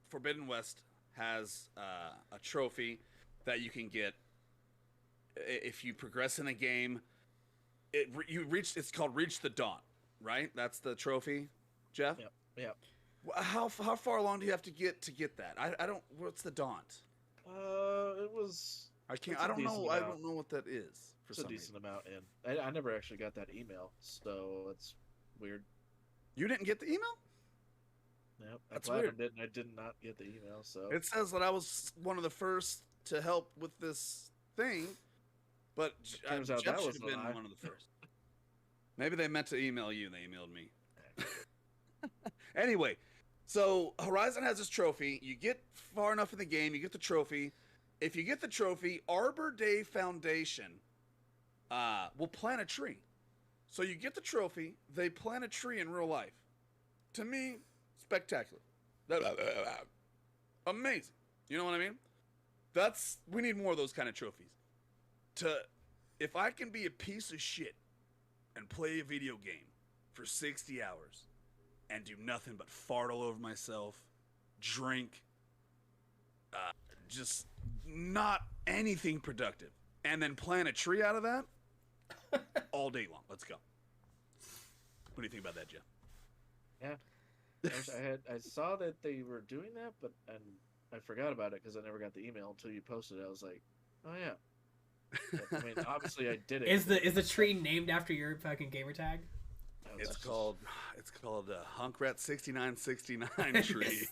Forbidden West has a trophy that you can get if you progress in a game. It's called Reach the Dawn, right? That's the trophy, Jeff? Yep. How far along do you have to get that? I don't. What's the Daunt? It was. I don't know what that is. It's a decent amount in. I never actually got that email, so it's weird. You didn't get the email? Yep. That's weird. weird. I did not get the email, so. It says that I was one of the first to help with this thing, but Turns out Jeff that was should have a been lie. one of the first. Maybe they meant to email you and they emailed me. Anyway, so Horizon has this trophy. You get far enough in the game, you get the trophy. If you get the trophy, Arbor Day Foundation will plant a tree. So you get the trophy, they plant a tree in real life. To me, spectacular. Amazing. You know what I mean? We need more of those kind of trophies. If I can be a piece of shit and play a video game for 60 hours and do nothing but fart all over myself, drink, just not anything productive, and then plant a tree out of that all day long. Let's go. What do you think about that, Jeff? Yeah. I saw that they were doing that, but I forgot about it because I never got the email until you posted it. I was like, oh yeah. But, I mean, obviously I did it. Is the tree named after your fucking gamer tag? It's called Hunkrat 6969 tree.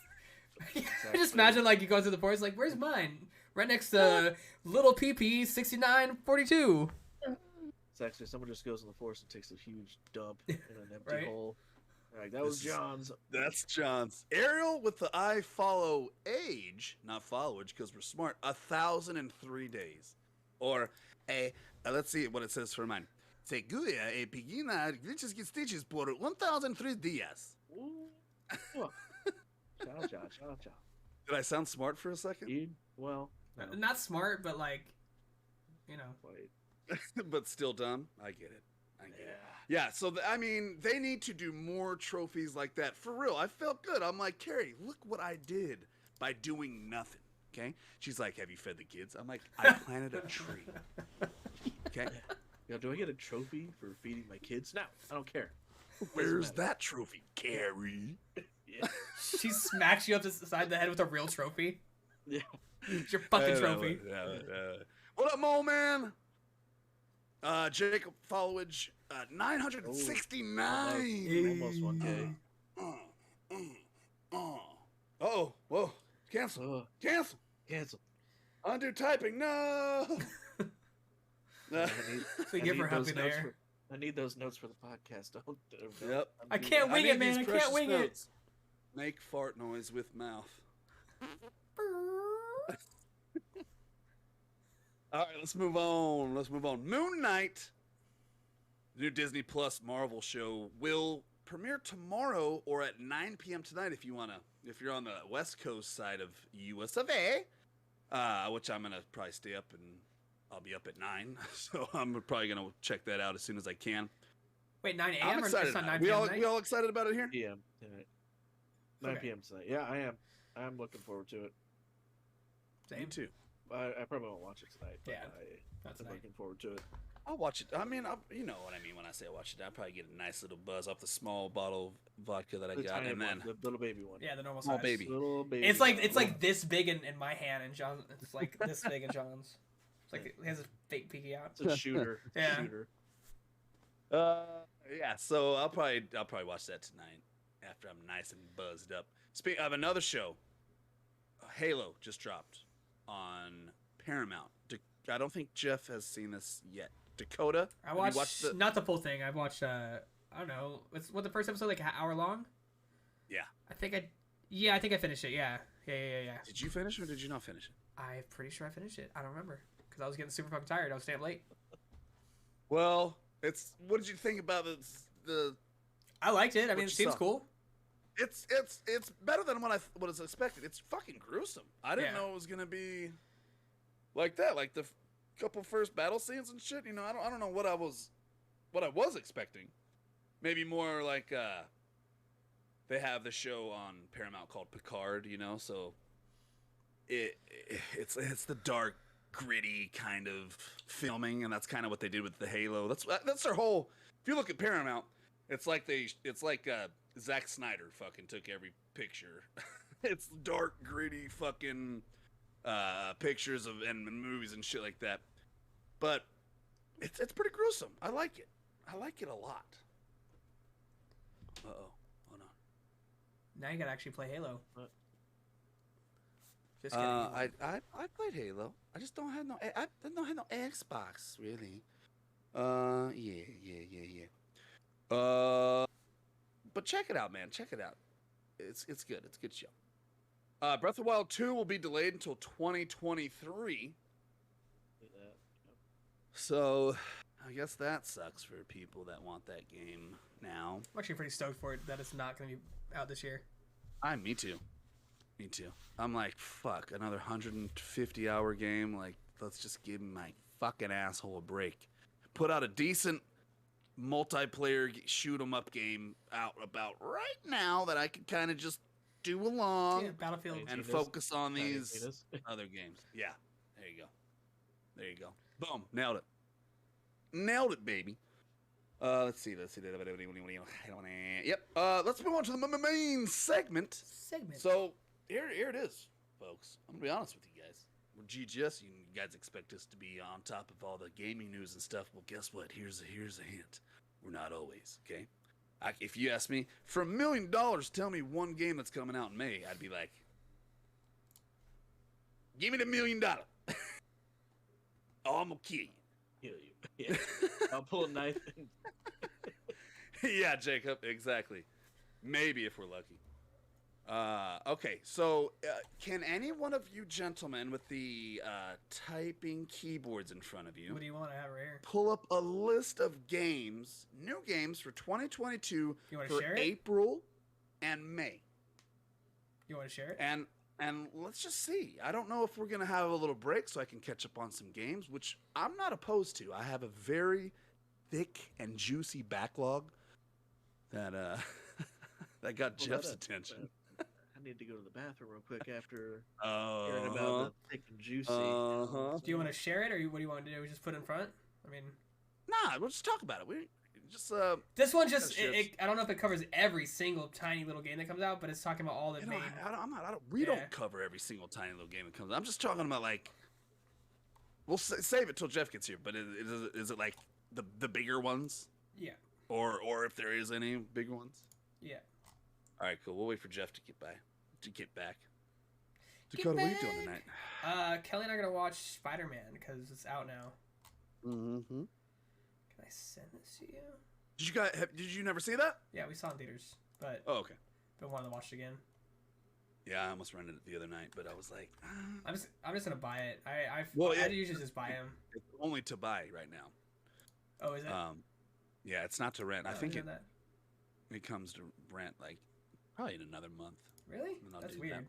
I just imagine like you go through the forest, like, where's mine? Right next to Little PP 6942. It's actually someone just goes in the forest and takes a huge dump in an empty Right. hole. Like, that was John's. That's John's. Ariel with the I follow age, not followage, because we're smart. 1,003 days, or let's see what it says for mine. Seguya pigina glitches get stitches por 1,003 días. Ooh. Cha. Did I sound smart for a second? Well, no. Not smart, but like, you know. Wait. But still dumb. I get it. Yeah, so I mean, they need to do more trophies like that. For real, I felt good. I'm like, Carrie, look what I did by doing nothing, okay? She's like, have you fed the kids? I'm like, I planted a tree, okay? Yo, do I get a trophy for feeding my kids? No, I don't care. Where's that trophy, Carrie? Yeah. She smacks you up the side of the head with a real trophy. Yeah. It's your fucking trophy. What up, Mo Man? Jacob Followage, 969. Almost 1K. Oh, whoa. Cancel. Cancel. Undo typing. No. So give her happy there. I need those notes for the podcast. Don't. Yep. I can't wing it, man. I can't wing it. Make fart noise with mouth. All right, let's move on. Moon Knight, the new Disney Plus Marvel show, will premiere tomorrow or at 9 p.m. tonight if you're on the West Coast side of US of A, which I'm gonna probably stay up and I'll be up at 9, so I'm probably gonna check that out as soon as I can. Wait, 9 a.m. I'm or excited. just on 9 We p.m. all excited about it here? PM tonight. 9 p.m. tonight. Yeah, I am. I'm looking forward to it. Same. Me too. I probably won't watch it tonight. But Yeah, I'm looking forward to it. I'll watch it. I mean, you know what I mean when I say watch it. I'll probably get a nice little buzz off the small bottle of vodka that I The got, tiny and then one, the little baby one. Yeah, the normal small size. baby. Little baby. It's like this big in my hand, and John. It's like this big in John's. It's like he has a fake peeking out. It's a shooter. Yeah. Shooter. Yeah. So I'll probably watch that tonight after I'm nice and buzzed up. Speaking of another show, Halo just dropped on Paramount. I don't think Jeff has seen this yet. Dakota, I watched not the full thing. I watched. I don't know. What the first episode like an hour long? Yeah. I think I finished it. Yeah. Did you finish or did you not finish it? I'm pretty sure I finished it. I don't remember because I was getting super fucking tired. I was staying up late. Well, what did you think about the? I liked it. I mean, it seems cool. It's better than what I was expected. It's fucking gruesome. I didn't know it was gonna be like that. Like the couple first battle scenes and shit. You know, I don't know what I was expecting. Maybe more like they have the show on Paramount called Picard. You know, so it's the dark, gritty kind of filming, and that's kind of what they did with the Halo. That's their whole. If you look at Paramount, it's like Zack Snyder fucking took every picture. It's dark, gritty fucking pictures of and movies and shit like that. But it's pretty gruesome. I like it. I like it a lot. Uh-oh. Hold on. Now you gotta actually play Halo. What? Just kidding. I played Halo. I just don't have no Xbox really. Yeah. But check it out, man. Check it out. It's good. It's a good show. Breath of the Wild 2 will be delayed until 2023. So, I guess that sucks for people that want that game now. I'm actually pretty stoked for it that it's not going to be out this year. Me too. I'm like, fuck, another 150-hour game. Like, let's just give my fucking asshole a break. Put out a decent multiplayer shoot 'em up game out about right now that I can kind of just do along Battlefield and focus on these other games. Yeah, there you go. Boom, nailed it, baby. Let's see. Yep. Let's move on to the main segment. So here it is, folks. I'm gonna be honest with you guys. We're GGS. You guys expect us to be on top of all the gaming news and stuff. Well, guess what? Here's a hint. We're not always, okay? If you ask me, for $1 million, tell me one game that's coming out in May, I'd be like, give me the $1 million. Oh, I'm gonna kill you. Yeah. I'll pull a knife. Yeah, Jacob, exactly. Maybe if we're lucky. Okay, so can any one of you gentlemen with the typing keyboards in front of you, what do you want to have right here? Pull up a list of games, new games for 2022 for share it? April and May? You want to share it? And let's just see. I don't know if we're gonna have a little break so I can catch up on some games, which I'm not opposed to. I have a very thick and juicy backlog that that got Jeff's attention. I need to go to the bathroom real quick after Oh, hearing about the thick and juicy. Uh-huh. Do you want to share it, or what do you want to do? We just put it in front? I mean... Nah, we'll just talk about it. We just This one just, Sure. I don't know if it covers every single tiny little game that comes out, but it's talking about all the you know, main... we Yeah. don't cover every single tiny little game that comes out. I'm just talking about like we'll save it till Jeff gets here. But is it like the bigger ones, Yeah, or if there is any bigger ones? yeah. All right, cool. We'll wait for Jeff to get back. Get Dakota, what are you doing back. tonight? Kelly and I are going to watch Spider-Man, because it's out now. Mm-hmm. Can I send this to you? Did you never see that? Yeah, we saw it in theaters, but Oh, okay. been wanting to watch it again. Yeah, I almost rented it the other night, but I was like, I'm just gonna buy it. I yeah. usually just buy them. it's only to buy right now. Oh, is it? Yeah, it's not to rent. I think didn't know that. it comes to rent like probably in another month. Really? And I'll That's do weird. that.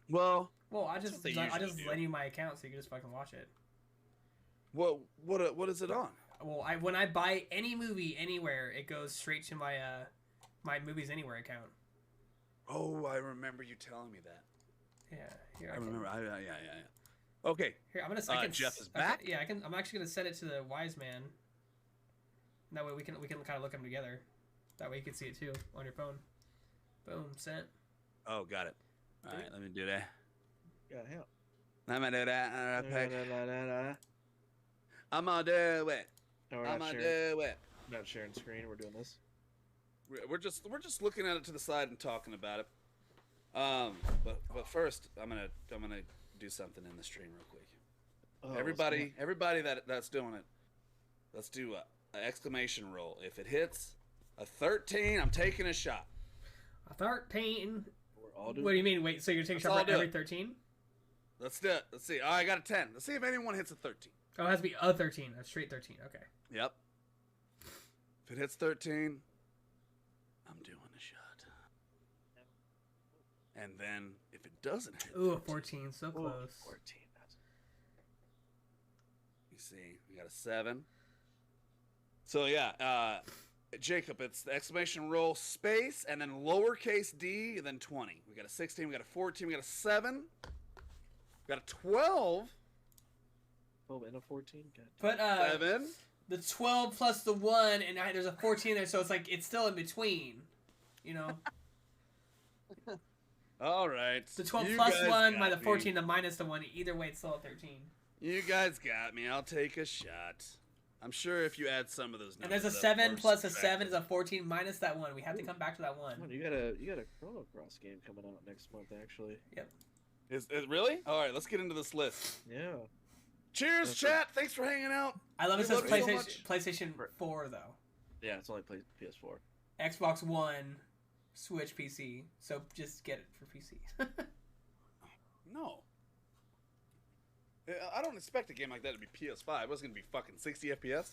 Well, Well, I That's just what they I just usually do. lend you my account so you can just fucking watch it. what is it on? Well, when I buy any movie anywhere, it goes straight to my my Movies Anywhere account. Oh, I remember you telling me that. Yeah, here I can- remember. Yeah. Okay. Here, I'm gonna. Jeff is I can- back? yeah, I can. I'm actually gonna send it to the Wise Man. That way we can kind of look them together. That way you can see it too on your phone. Boom, sent. Oh, got it. All right, let me do that. Yeah, hell. Let me do that. All right, Peck. We're I'm gonna do it. I'm not gonna sharing, do it. not sharing screen. We're doing this. We're just looking at it to the side and talking about it. But first, I'm gonna do something in the stream real quick. Oh, Everybody that's doing it, let's do an exclamation roll. If it hits a 13, I'm taking a shot. A 13. we're all doing. What do you mean? Wait, so you're taking a Let's shot all for do every it. 13? Let's do it. Let's see. Oh, I got a 10. Let's see if anyone hits a 13. Oh, it has to be a 13. A straight 13. Okay. Yep. If it hits 13, I'm doing a shot. And then if it doesn't hit, Ooh, a 13, 14. So close. 14. you see, we got a 7. So yeah, Jacob, it's the exclamation roll space and then lowercase d and then 20. We got a 16, we got a 14, we got a 7, we got a 12, Oh, and a 14. God. But 7. the 12 plus the 1, and there's a 14 there, so it's like it's still in between. You know? All right. The 12 You plus guys 1 got by the me. 14, the minus the 1. Either way, it's still a 13. You guys got me. I'll take a shot. I'm sure if you add some of those And numbers there's a up 7 or plus a subtract 7 is a 14 minus that 1. We have to come back to that 1. Come on, you got a Chrono Cross game coming out next month, actually. Is it really? All right, let's get into this list. Yeah. Cheers, That's chat. Thanks for hanging out. I love it We says love you so PlayStation much. 4 though. Yeah, it's only PS4. Xbox One, Switch, PC. So just get it for PC. No. I don't expect a game like that to be PS5. It was going to be fucking 60 FPS.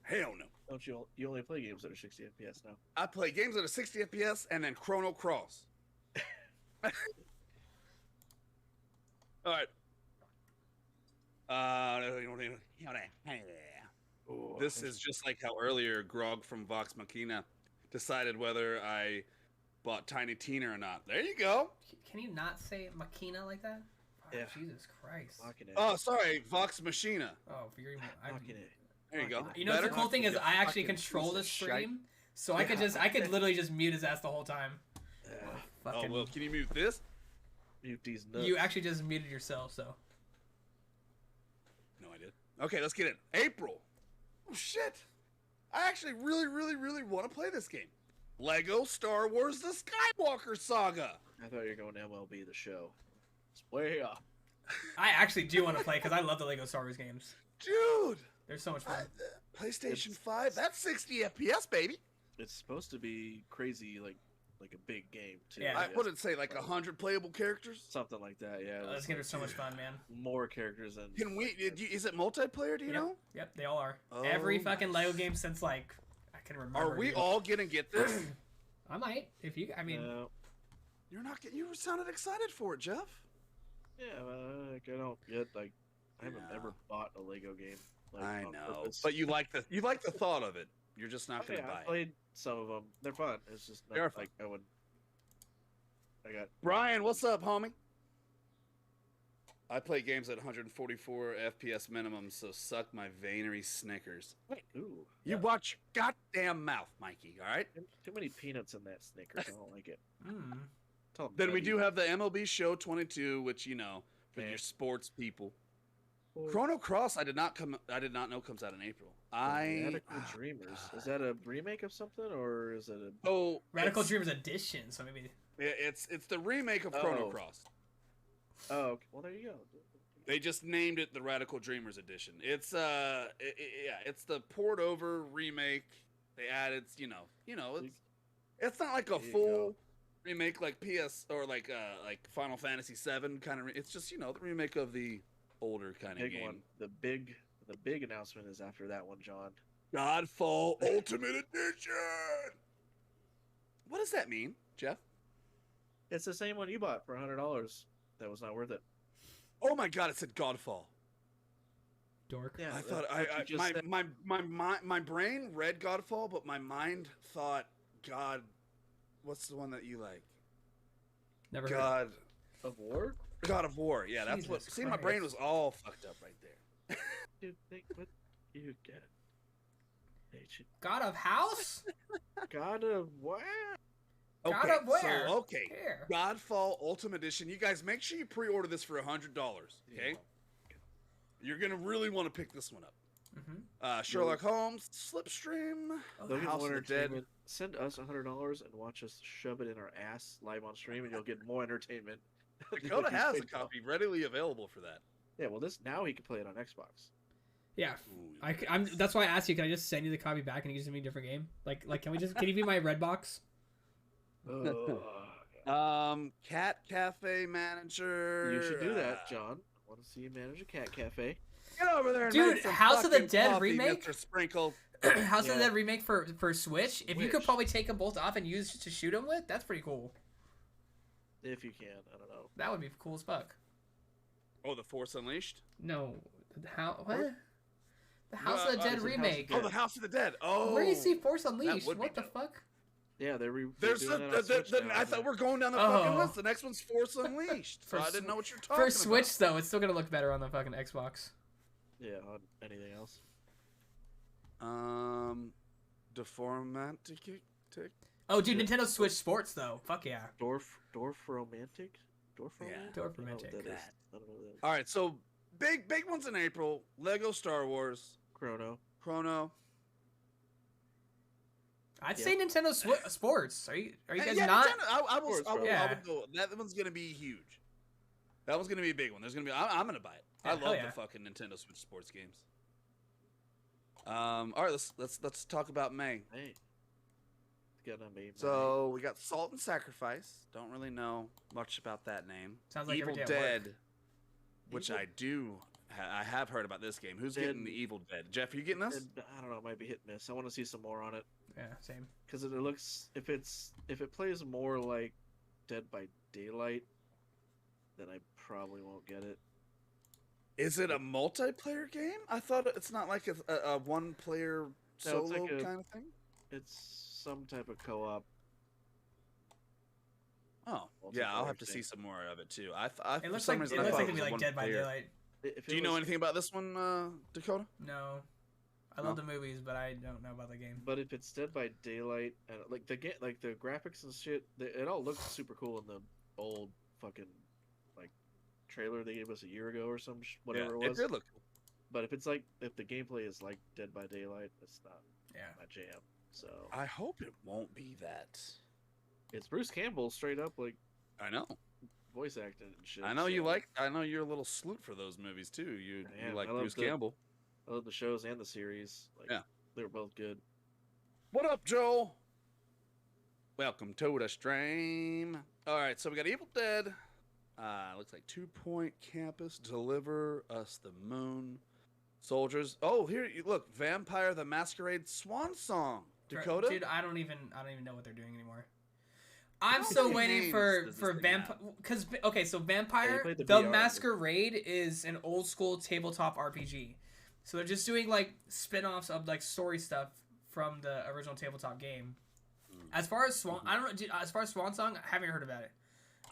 Hell no. Don't you? You only play games that are 60 FPS now. I play games that are 60 FPS and then Chrono Cross. All right. Oh, This is just like how earlier Grog from Vox Machina decided whether I bought Tiny Tina or not. There you go. Can you not say Machina like that? Oh, Yeah. Jesus Christ. Mocking it. Oh, sorry, Vox Machina. Oh, for your Mocking it. There you go. You know, what's the Better? cool thing is I actually Fucking control piece the of shite. stream, so I could literally just mute his ass the whole time. Yeah. Oh, Fucking, well, can you mute this? Mute these nuts. you actually just muted yourself, so. No, I did. Okay, let's get in. April. Oh, shit. I actually really want to play this game. Lego Star Wars The Skywalker Saga. I thought you were going to MLB the show. It's way up. I actually do want to play because I love the Lego Star Wars games. Dude. They're so much fun. PlayStation 5, that's 60 FPS, baby. It's supposed to be crazy, like a big game too. Yeah. I guess. wouldn't say like 100 playable characters. Something like that. Yeah. Those games are so much fun, man. More characters than. Can we? Is it multiplayer? Do you know? Yep, they all are. Oh, Every fucking nice. Lego game since like I can remember. Are we dude. all gonna get this? I might if you. I mean, You're not getting. You sounded excited for it, Jeff. yeah, like, I don't get like I haven't Yeah. ever bought a Lego game. Like, I on know, purpose. but you like the thought of it. You're just not gonna Yeah, buy I it. played some of them. They're fun. It's just They are not fun. like I would. I got Brian, what's up, homie? I play games at 144 FPS minimum, so suck my venery Snickers. Wait, ooh. you watch your goddamn mouth, Mikey. All right. Too many peanuts in that Snickers. I don't like it. Tell 'em Then we Nutty. do have the MLB Show 22, which for Man. your sports people. Or Chrono Cross, I did not know comes out in April. Radical Dreamers. Is that a remake of something or is it a? Oh, Radical it's- Dreamers Edition. So maybe. It's the remake of Chrono Oh. Cross. Oh, okay. Well, there you go. They just named it the Radical Dreamers Edition. It's it's the poured over remake. They added, it's not like a There you full go. remake like PS or like Final Fantasy VII kind of. It's just the remake of the older kind of Big game. one. The big announcement is after that one, John. Godfall Ultimate Edition. What does that mean, Jeff? It's the same one you bought for $100. That was not worth it. Oh my God! It said Godfall. Dork. Yeah, I thought like you just said. my brain read Godfall, but my mind thought God. What's the one that you like? Never heard. God. Of War. God of War. Yeah, that's what. Jesus See, my brain was Christ. all fucked up right there. Dude, think what you get. God of House. God of War. God of War. So, okay. Here. Godfall Ultimate Edition. You guys make sure you pre-order this for $100. Okay. You're gonna really want to pick this one up. Mm-hmm. Sherlock Holmes, Slipstream, They'll give House more of the Dead. entertainment. Send us $100 and watch us shove it in our ass live on stream, and you'll get more entertainment. Dakota has a Paid for. copy readily available for that. Yeah, well, this now he can play it on Xbox. Yeah. Ooh, I'm. That's why I asked you. Can I just send you the copy back and you can send me a different game? Like, can we just? Can you be my Redbox? Cat Cafe Manager. You should do that, John. I want to see you manage a cat cafe. Get over there, and Dude, make some House of the fucking Dead coffee, remake? Mr. Sprinkle. House of the Yeah. Dead remake for Switch. If you could Switch. probably take them both off and use to shoot them with, that's pretty cool. If you can, I don't know. That would be cool as fuck. Oh, the Force Unleashed. No, what? The House of the Uh, Dead it's in House of remake. Dead. Oh, the House of the Dead. Oh, Where do you see Force Unleashed? would be What the dope. fuck? Yeah, they're There's doing that on Switch now, I thought we're going down the Oh. fucking list. The next one's Force Unleashed. So For I didn't know what you're talking For about. Switch though, it's still gonna look better on the fucking Xbox. Yeah, on anything else. Deformantic. Oh, dude, Nintendo Switch Sports though. Fuck yeah. Dorf Romantic? Dorf Yeah. Romantic? Dorf I don't know what Romantic. that is. I don't know what that is. All right, so big ones in April. Lego Star Wars, Chrono. I'd Yeah. say Nintendo Sports. Are you guys yeah, not? Nintendo, I will. I Yeah. would go. That one's gonna be huge. That one's gonna be a big one. There's gonna be. I'm gonna buy it. Yeah, I hell love yeah. the fucking Nintendo Switch sports games. All right, let's talk about May. Hey. It's gonna be So we got Salt and Sacrifice. Don't really know much about that name. Sounds like Evil every day at work. Dead, which Evil- I do. I have heard about this game. Who's Dead- getting the Evil Dead? Jeff, are you getting this? I don't know. It might be hit and miss. I want to see some more on it Yeah, same. because it looks if it plays more like Dead by Daylight, then I probably won't get it. Is it a multiplayer game? I thought it's not like a one-player solo like a- kind of thing. It's some type of co-op. Oh, yeah, I'll have to multiplayer see thing. some more of it too. It It looks like it'd be like Dead by Daylight. Do you know anything about this one, Dakota? No, I love the movies, but I don't know about the game. But if it's Dead by Daylight and like the graphics and shit, it all looks super cool in the old fucking like trailer they gave us a year ago or some whatever it It was. did look cool. But if the gameplay is like Dead by Daylight, it's not Yeah. my jam. So I hope it won't be that. it's Bruce Campbell straight up like I know. voice acting and shit. I know you so like. I know you're a little sloot for those movies too. You am. like I love Bruce the- Campbell. I love the shows and the series. Like, Yeah. they were both good. What up, Joel? Welcome to the stream. All right, so we got Evil Dead. Looks like 2 Point Campus. Deliver us the moon. Soldiers. Oh, here you look. Vampire the Masquerade Swan Song. Dakota. Dude, I don't even know what they're doing anymore. I'm still waiting games for does this thing Vampire, have? because okay, so Vampire played the the VR. Masquerade is an old school tabletop RPG. So they're just doing like spin-offs of like story stuff from the original tabletop game. As far as I don't know. As far as Swan Song, I haven't heard about it.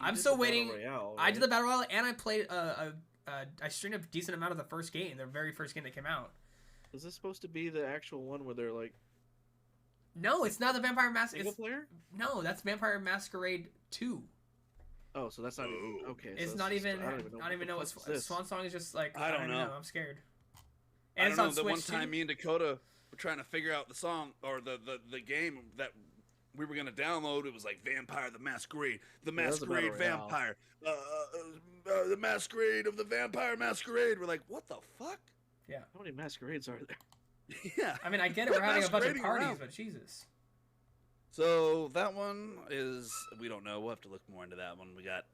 I'm did still the Battle waiting. Royale, I did right? the battle royale, and I played I streamed a decent amount of the first game, the very first game that came out. Is this supposed to be the actual one where they're like No, it's not the Vampire Masquerade. single player? No, that's Vampire Masquerade 2. Oh, so that's not even okay. It's so not it's just- even. I don't even know what this. Swan Song is. Just like I don't even know. I'm scared. I And it's don't on know. The one Switch time too. me and Dakota were trying to figure out the song or the game that we were gonna download, it was like Vampire the Masquerade, the Yeah, that was a Battle Masquerade Royale. Vampire, the Masquerade of the Vampire Masquerade. We're like, what the fuck? How many masquerades are there? Yeah. I mean, I get it. We're having a bunch of Masquerading parties, around. but Jesus. So that one is, we don't know. We'll have to look more into that one. We got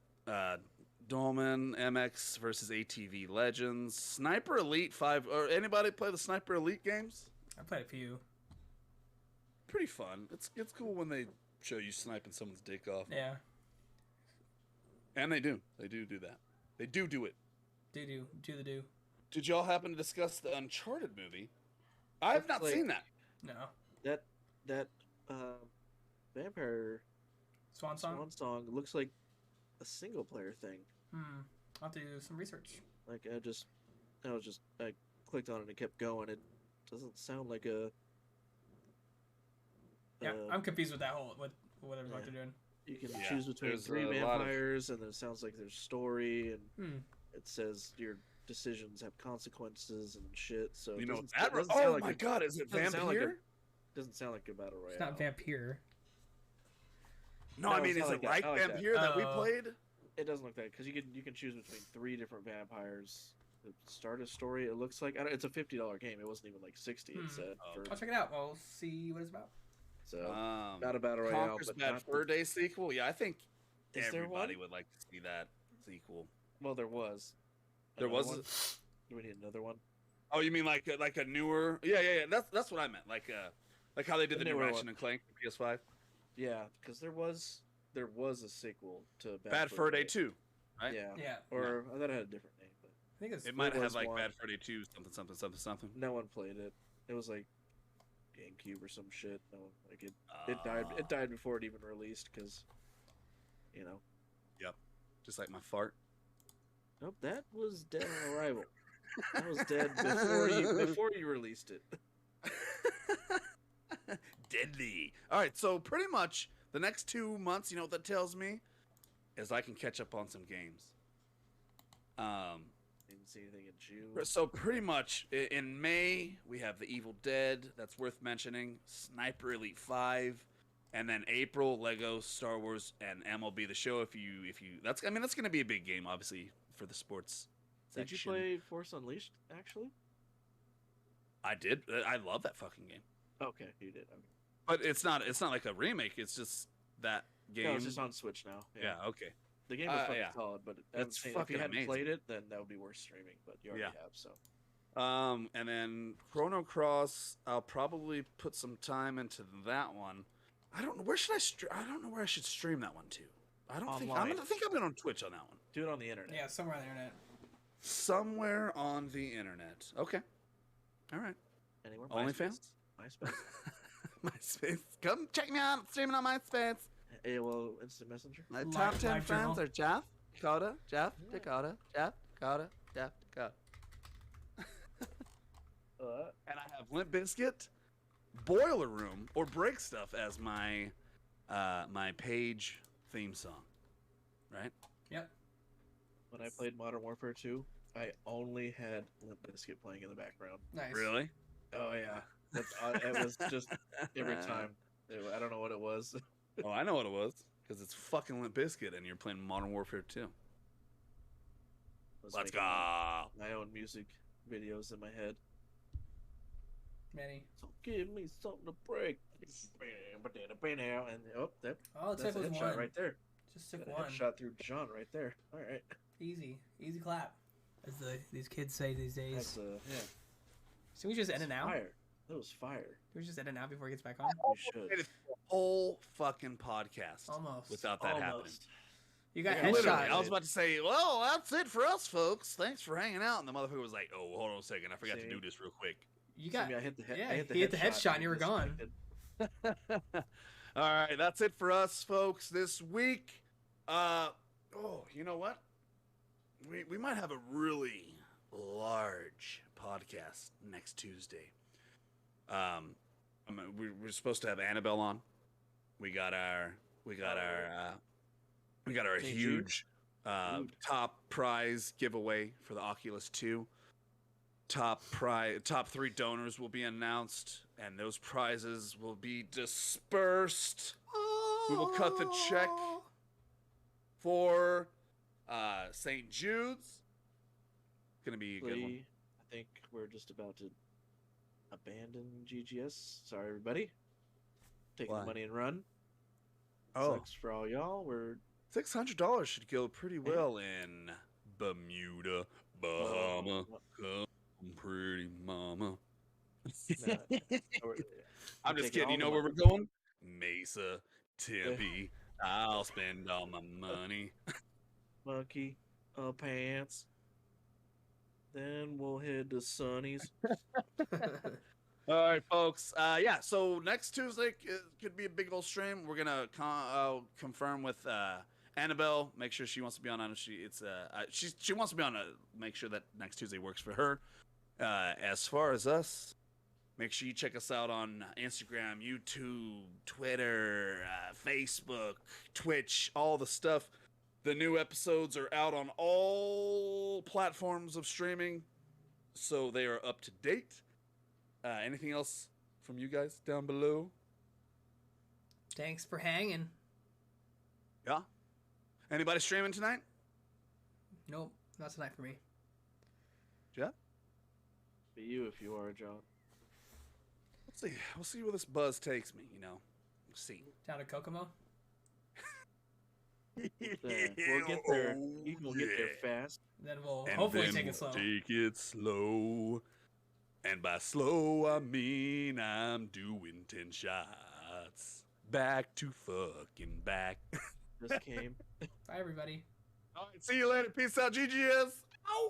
Dolman MX versus ATV Legends, Sniper Elite 5. Or anybody play the Sniper Elite games? I played a few. Pretty fun. It's cool when they show you sniping someone's dick off. Yeah. And they do that. They do it. Do the do. Did y'all happen to discuss the Uncharted movie? I have not Like- seen that. No. That vampire Swan Song. Swan Song looks like a single player thing. I'll have to do some research. Like I clicked on it and it kept going. It doesn't sound like a. Yeah, uh, I'm confused with that whole with whatever yeah. they're doing. You can Yeah, choose between there's 3 a lot of- vampires, and then it sounds like there's story, and Hmm. it says your decisions have consequences and shit. So You it know doesn't- that? it doesn't sound Oh like my god, is it doesn't sound like Vampire? doesn't sound like a battle royale. It's not Vampire. No, No, I it's mean, not is like it that. like I like that. Vampire that we Oh. played? It doesn't look that because you can choose between 3 different vampires. To start a story. It looks like it's a $50 game. It wasn't even like 60. It said Oh. for, I'll check it out. We'll see what it's about. so Um, not a battle royale, Conker's but Bad not Fur the- Day sequel? Yeah, I think Is there everybody one? would like to see that sequel. Well, there was. There Another was one? a- Do we need another one? Oh, you mean like a newer? Yeah. That's what I meant. Like how they did The the new newer Ratchet one. and Clank for PS5. Yeah, because there was a sequel to Bad Fur Day 2. right? Yeah. Yeah. Or I thought it had a different name, but I think it's. It might There have was like one. Bad Fur Day 2 something. no one played it. It was like GameCube or some shit. No one like it. It died. It died before it even released because, you know. Just like my fart. Nope, that was dead on arrival. That was dead before you released it. Deadly. All right, so pretty much the next 2 months, you know what that tells me? Is I can catch up on some games. Didn't see anything in June. So pretty much in May we have The Evil Dead. That's worth mentioning. Sniper Elite 5, and then April Lego Star Wars and MLB The Show. If you that's going to be a big game, obviously, for the sports Did you section. play Force Unleashed? Actually. I did. I love that fucking game. Okay, you did. Okay. But it's not like a remake. It's just that game. No, it's just on Switch now. Yeah. Okay. The game was fucking yeah. solid, but It's if you fucking hadn't amazing. played it, then that would be worth streaming. But you already Yeah. have, so. And then Chrono Cross, I'll probably put some time into that one. I don't know where should I don't know where I should stream that one to. I don't think Online. I'm going on Twitch on that one. Do it on the internet. Yeah, somewhere on the internet. Somewhere on the internet. Okay. All right. Anywhere. OnlyFans? MySpace. MySpace. Come check me out. Streaming on MySpace. AOL Instant Messenger. My Live- top 10 live friends journal. are Jeff, Dakota, Dakota. And I have Limp Bizkit, Boiler Room, or Break Stuff as my my page theme song. Right? Yep. When I played Modern Warfare 2, I only had Limp Bizkit playing in the background. Nice. Really? Oh yeah, it was just every time. I don't know what it was. Oh, I know what it was. Because it's fucking Limp Bizkit and you're playing Modern Warfare 2. I was Let's making go. My own music videos in my head. Manny. So give me something to break. And Oh, it that's took a was headshot one. right there. Just took Got a one. headshot through John right there. All right. Easy clap, as these kids say these days. That's yeah. So we just end it now. Fire. That was fire. Can we just edit now before he gets back on? You should. Made it through a whole fucking podcast Almost. without that happening. Almost. You got Yeah, Literally, headshot. I was about to say, well, that's it for us, folks. Thanks for hanging out. And the motherfucker was like, oh, hold on a second. I forgot to See? do this real quick. You got. I hit the head. yeah, I hit the he hit the headshot and he you were gone. disconnected. All right, that's it for us, folks, this week. You know what? We might have a really large podcast next Tuesday. We're supposed to have Annabelle on. We got our St. huge Jude. top prize giveaway for the Oculus 2. Top 3 donors will be announced, and those prizes will be dispersed. We will cut the check for St. Jude's. Gonna be a good one. I think we're just about to abandon GGS. Sorry, everybody. Taking Why? the money and run. Oh, Sucks for all y'all. We're $600 should go pretty well in Bermuda, Bahama. Come, pretty mama. I'm just kidding. You know where we're going? Mesa, Tempe. I'll spend all my money. Monkey pants. Then we'll head to Sonny's. All right, folks. Yeah, so next Tuesday could be a big old stream. We're gonna confirm with Annabelle. Make sure she wants to be on. She wants to be on. Make sure that next Tuesday works for her. As far as us, make sure you check us out on Instagram, YouTube, Twitter, Facebook, Twitch, all the stuff. The new episodes are out on all platforms of streaming, so they are up to date. Anything else from you guys down below? Thanks for hanging. Yeah. Anybody streaming tonight? Nope, not tonight for me. Jeff? Be you if you are, John. Let's see. We'll see where this buzz takes me. We'll see. Down to Kokomo. We'll get there. You will get there fast. Then we'll And hopefully then take we'll it slow. Take it slow. And by slow, I mean I'm doing 10 shots. Back to fucking back. Just came. Bye, everybody. All right, see you later. Peace out, GGS. Ow!